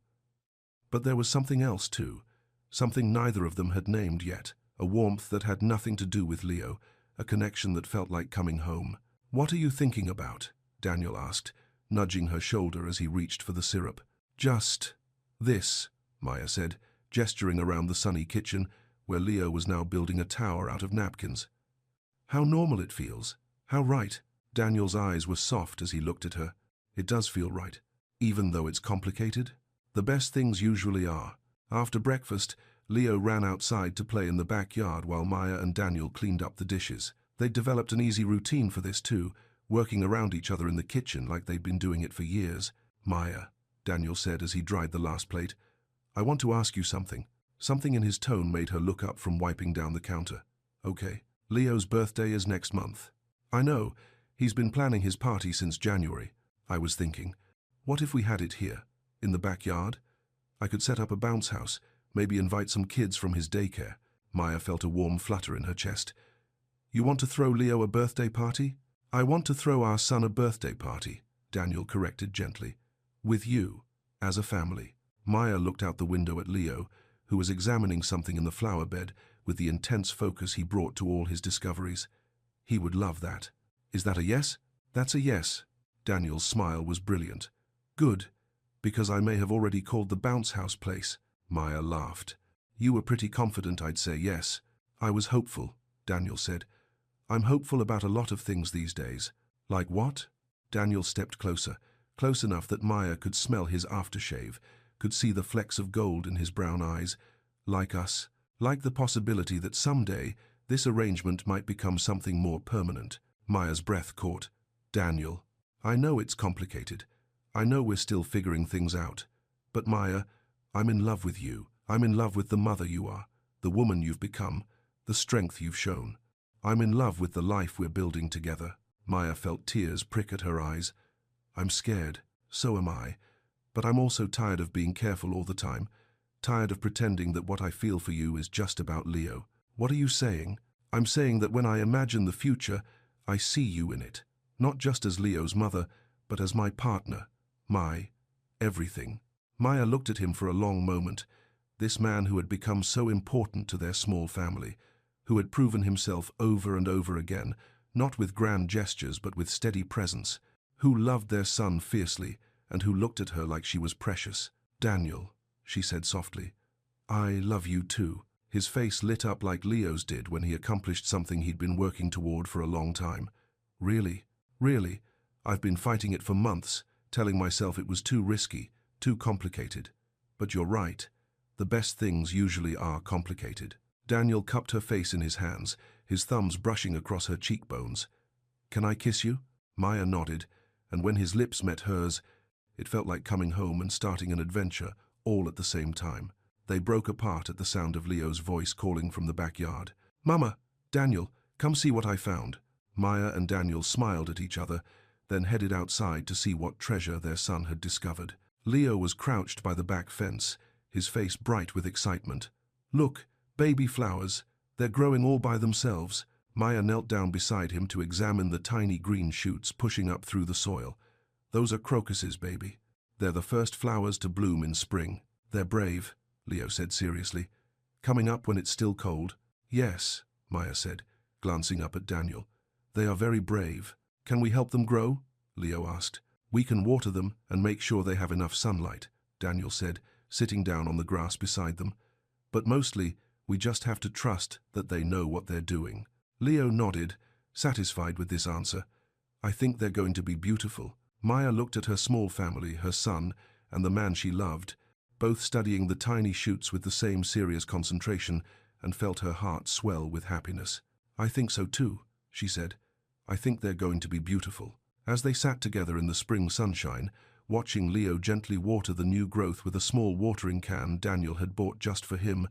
But there was something else too, something neither of them had named yet, a warmth that had nothing to do with Leo, a connection that felt like coming home. "What are you thinking about?" Daniel asked, nudging her shoulder as he reached for the syrup. "Just this," Maya said, gesturing around the sunny kitchen, where Leo was now building a tower out of napkins. "How normal it feels. How right." Daniel's eyes were soft as he looked at her. "It does feel right, even though it's complicated." The best things usually are. After breakfast, Leo ran outside to play in the backyard while Maya and Daniel cleaned up the dishes. They'd developed an easy routine for this too, working around each other in the kitchen like they'd been doing it for years. "Maya," Daniel said as he dried the last plate, "I want to ask you something." Something in his tone made her look up from wiping down the counter. "Okay." "Leo's birthday is next month." "I know. He's been planning his party since January. I was thinking, what if we had it here, in the backyard? I could set up a bounce house, maybe invite some kids from his daycare." Maya felt a warm flutter in her chest. "You want to throw Leo a birthday party?" "I want to throw our son a birthday party," Daniel corrected gently. "With you, as a family." Maya looked out the window at Leo, who was examining something in the flower bed with the intense focus he brought to all his discoveries. "He would love that." "Is that a yes?" "That's a yes." Daniel's smile was brilliant. "Good, because I may have already called the bounce house place." Maya laughed. "You were pretty confident I'd say yes." "I was hopeful," Daniel said. "I'm hopeful about a lot of things these days." "Like what?" Daniel stepped closer, close enough that Maya could smell his aftershave, could see the flecks of gold in his brown eyes. "Like us. Like the possibility that someday this arrangement might become something more permanent." Maya's breath caught. "Daniel, I know it's complicated. I know we're still figuring things out. But Maya, I'm in love with you. I'm in love with the mother you are, the woman you've become, the strength you've shown. I'm in love with the life we're building together." Maya felt tears prick at her eyes. "I'm scared. So am I. But I'm also tired of being careful all the time. Tired of pretending that what I feel for you is just about Leo." "What are you saying?" "I'm saying that when I imagine the future, I see you in it. Not just as Leo's mother, but as my partner. My everything." Maya looked at him for a long moment. This man who had become so important to their small family, who had proven himself over and over again, not with grand gestures but with steady presence, who loved their son fiercely and who looked at her like she was precious. "Daniel," she said softly, "I love you too." His face lit up like Leo's did when he accomplished something he'd been working toward for a long time. "Really? Really? I've been fighting it for months, telling myself it was too risky, too complicated. But you're right. The best things usually are complicated." Daniel cupped her face in his hands, his thumbs brushing across her cheekbones. "Can I kiss you?" Maya nodded, and when his lips met hers, it felt like coming home and starting an adventure, all at the same time. They broke apart at the sound of Leo's voice calling from the backyard. "Mama, Daniel, come see what I found." Maya and Daniel smiled at each other, then headed outside to see what treasure their son had discovered. Leo was crouched by the back fence, his face bright with excitement. "Look, baby flowers. They're growing all by themselves." Maya knelt down beside him to examine the tiny green shoots pushing up through the soil. "Those are crocuses, baby. They're the first flowers to bloom in spring. They're brave," Leo said seriously. "Coming up when it's still cold?" "Yes," Maya said, glancing up at Daniel. "They are very brave." "Can we help them grow?" Leo asked. "We can water them and make sure they have enough sunlight," Daniel said, sitting down on the grass beside them. "But mostly, we just have to trust that they know what they're doing." Leo nodded, satisfied with this answer. "I think they're going to be beautiful." Maya looked at her small family, her son, and the man she loved, both studying the tiny shoots with the same serious concentration, and felt her heart swell with happiness. "I think so too," she said. "I think they're going to be beautiful." As they sat together in the spring sunshine, watching Leo gently water the new growth with a small watering can Daniel had bought just for him,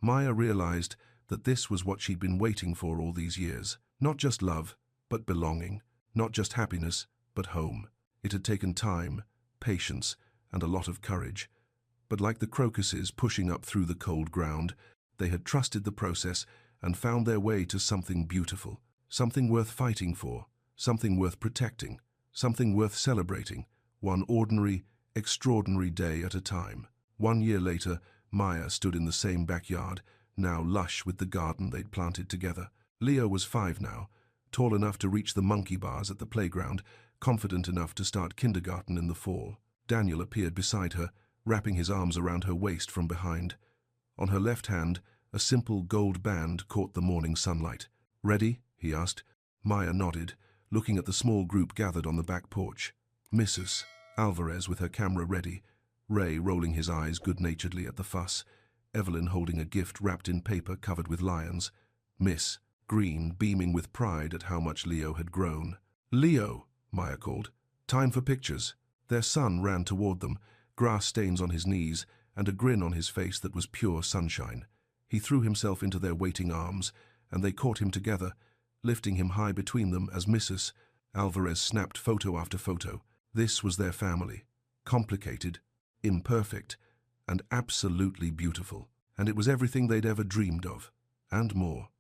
Maya realized that this was what she'd been waiting for all these years. Not just love, but belonging. Not just happiness, but home. It had taken time, patience, and a lot of courage. But like the crocuses pushing up through the cold ground, they had trusted the process and found their way to something beautiful, something worth fighting for, something worth protecting, something worth celebrating, one ordinary, extraordinary day at a time. 1 year later, Maya stood in the same backyard, now lush with the garden they'd planted together. Leo was 5 now, tall enough to reach the monkey bars at the playground, confident enough to start kindergarten in the fall. Daniel appeared beside her, wrapping his arms around her waist from behind. On her left hand, a simple gold band caught the morning sunlight. "Ready?" he asked. Maya nodded, looking at the small group gathered on the back porch. Mrs. Alvarez with her camera ready, Ray rolling his eyes good-naturedly at the fuss, Evelyn holding a gift wrapped in paper covered with lions, Miss Green beaming with pride at how much Leo had grown. "Leo," Maya called. "Time for pictures." Their son ran toward them, grass stains on his knees and a grin on his face that was pure sunshine. He threw himself into their waiting arms, and they caught him together, lifting him high between them as Mrs. Alvarez snapped photo after photo. This was their family. Complicated, imperfect, and absolutely beautiful. And it was everything they'd ever dreamed of, and more.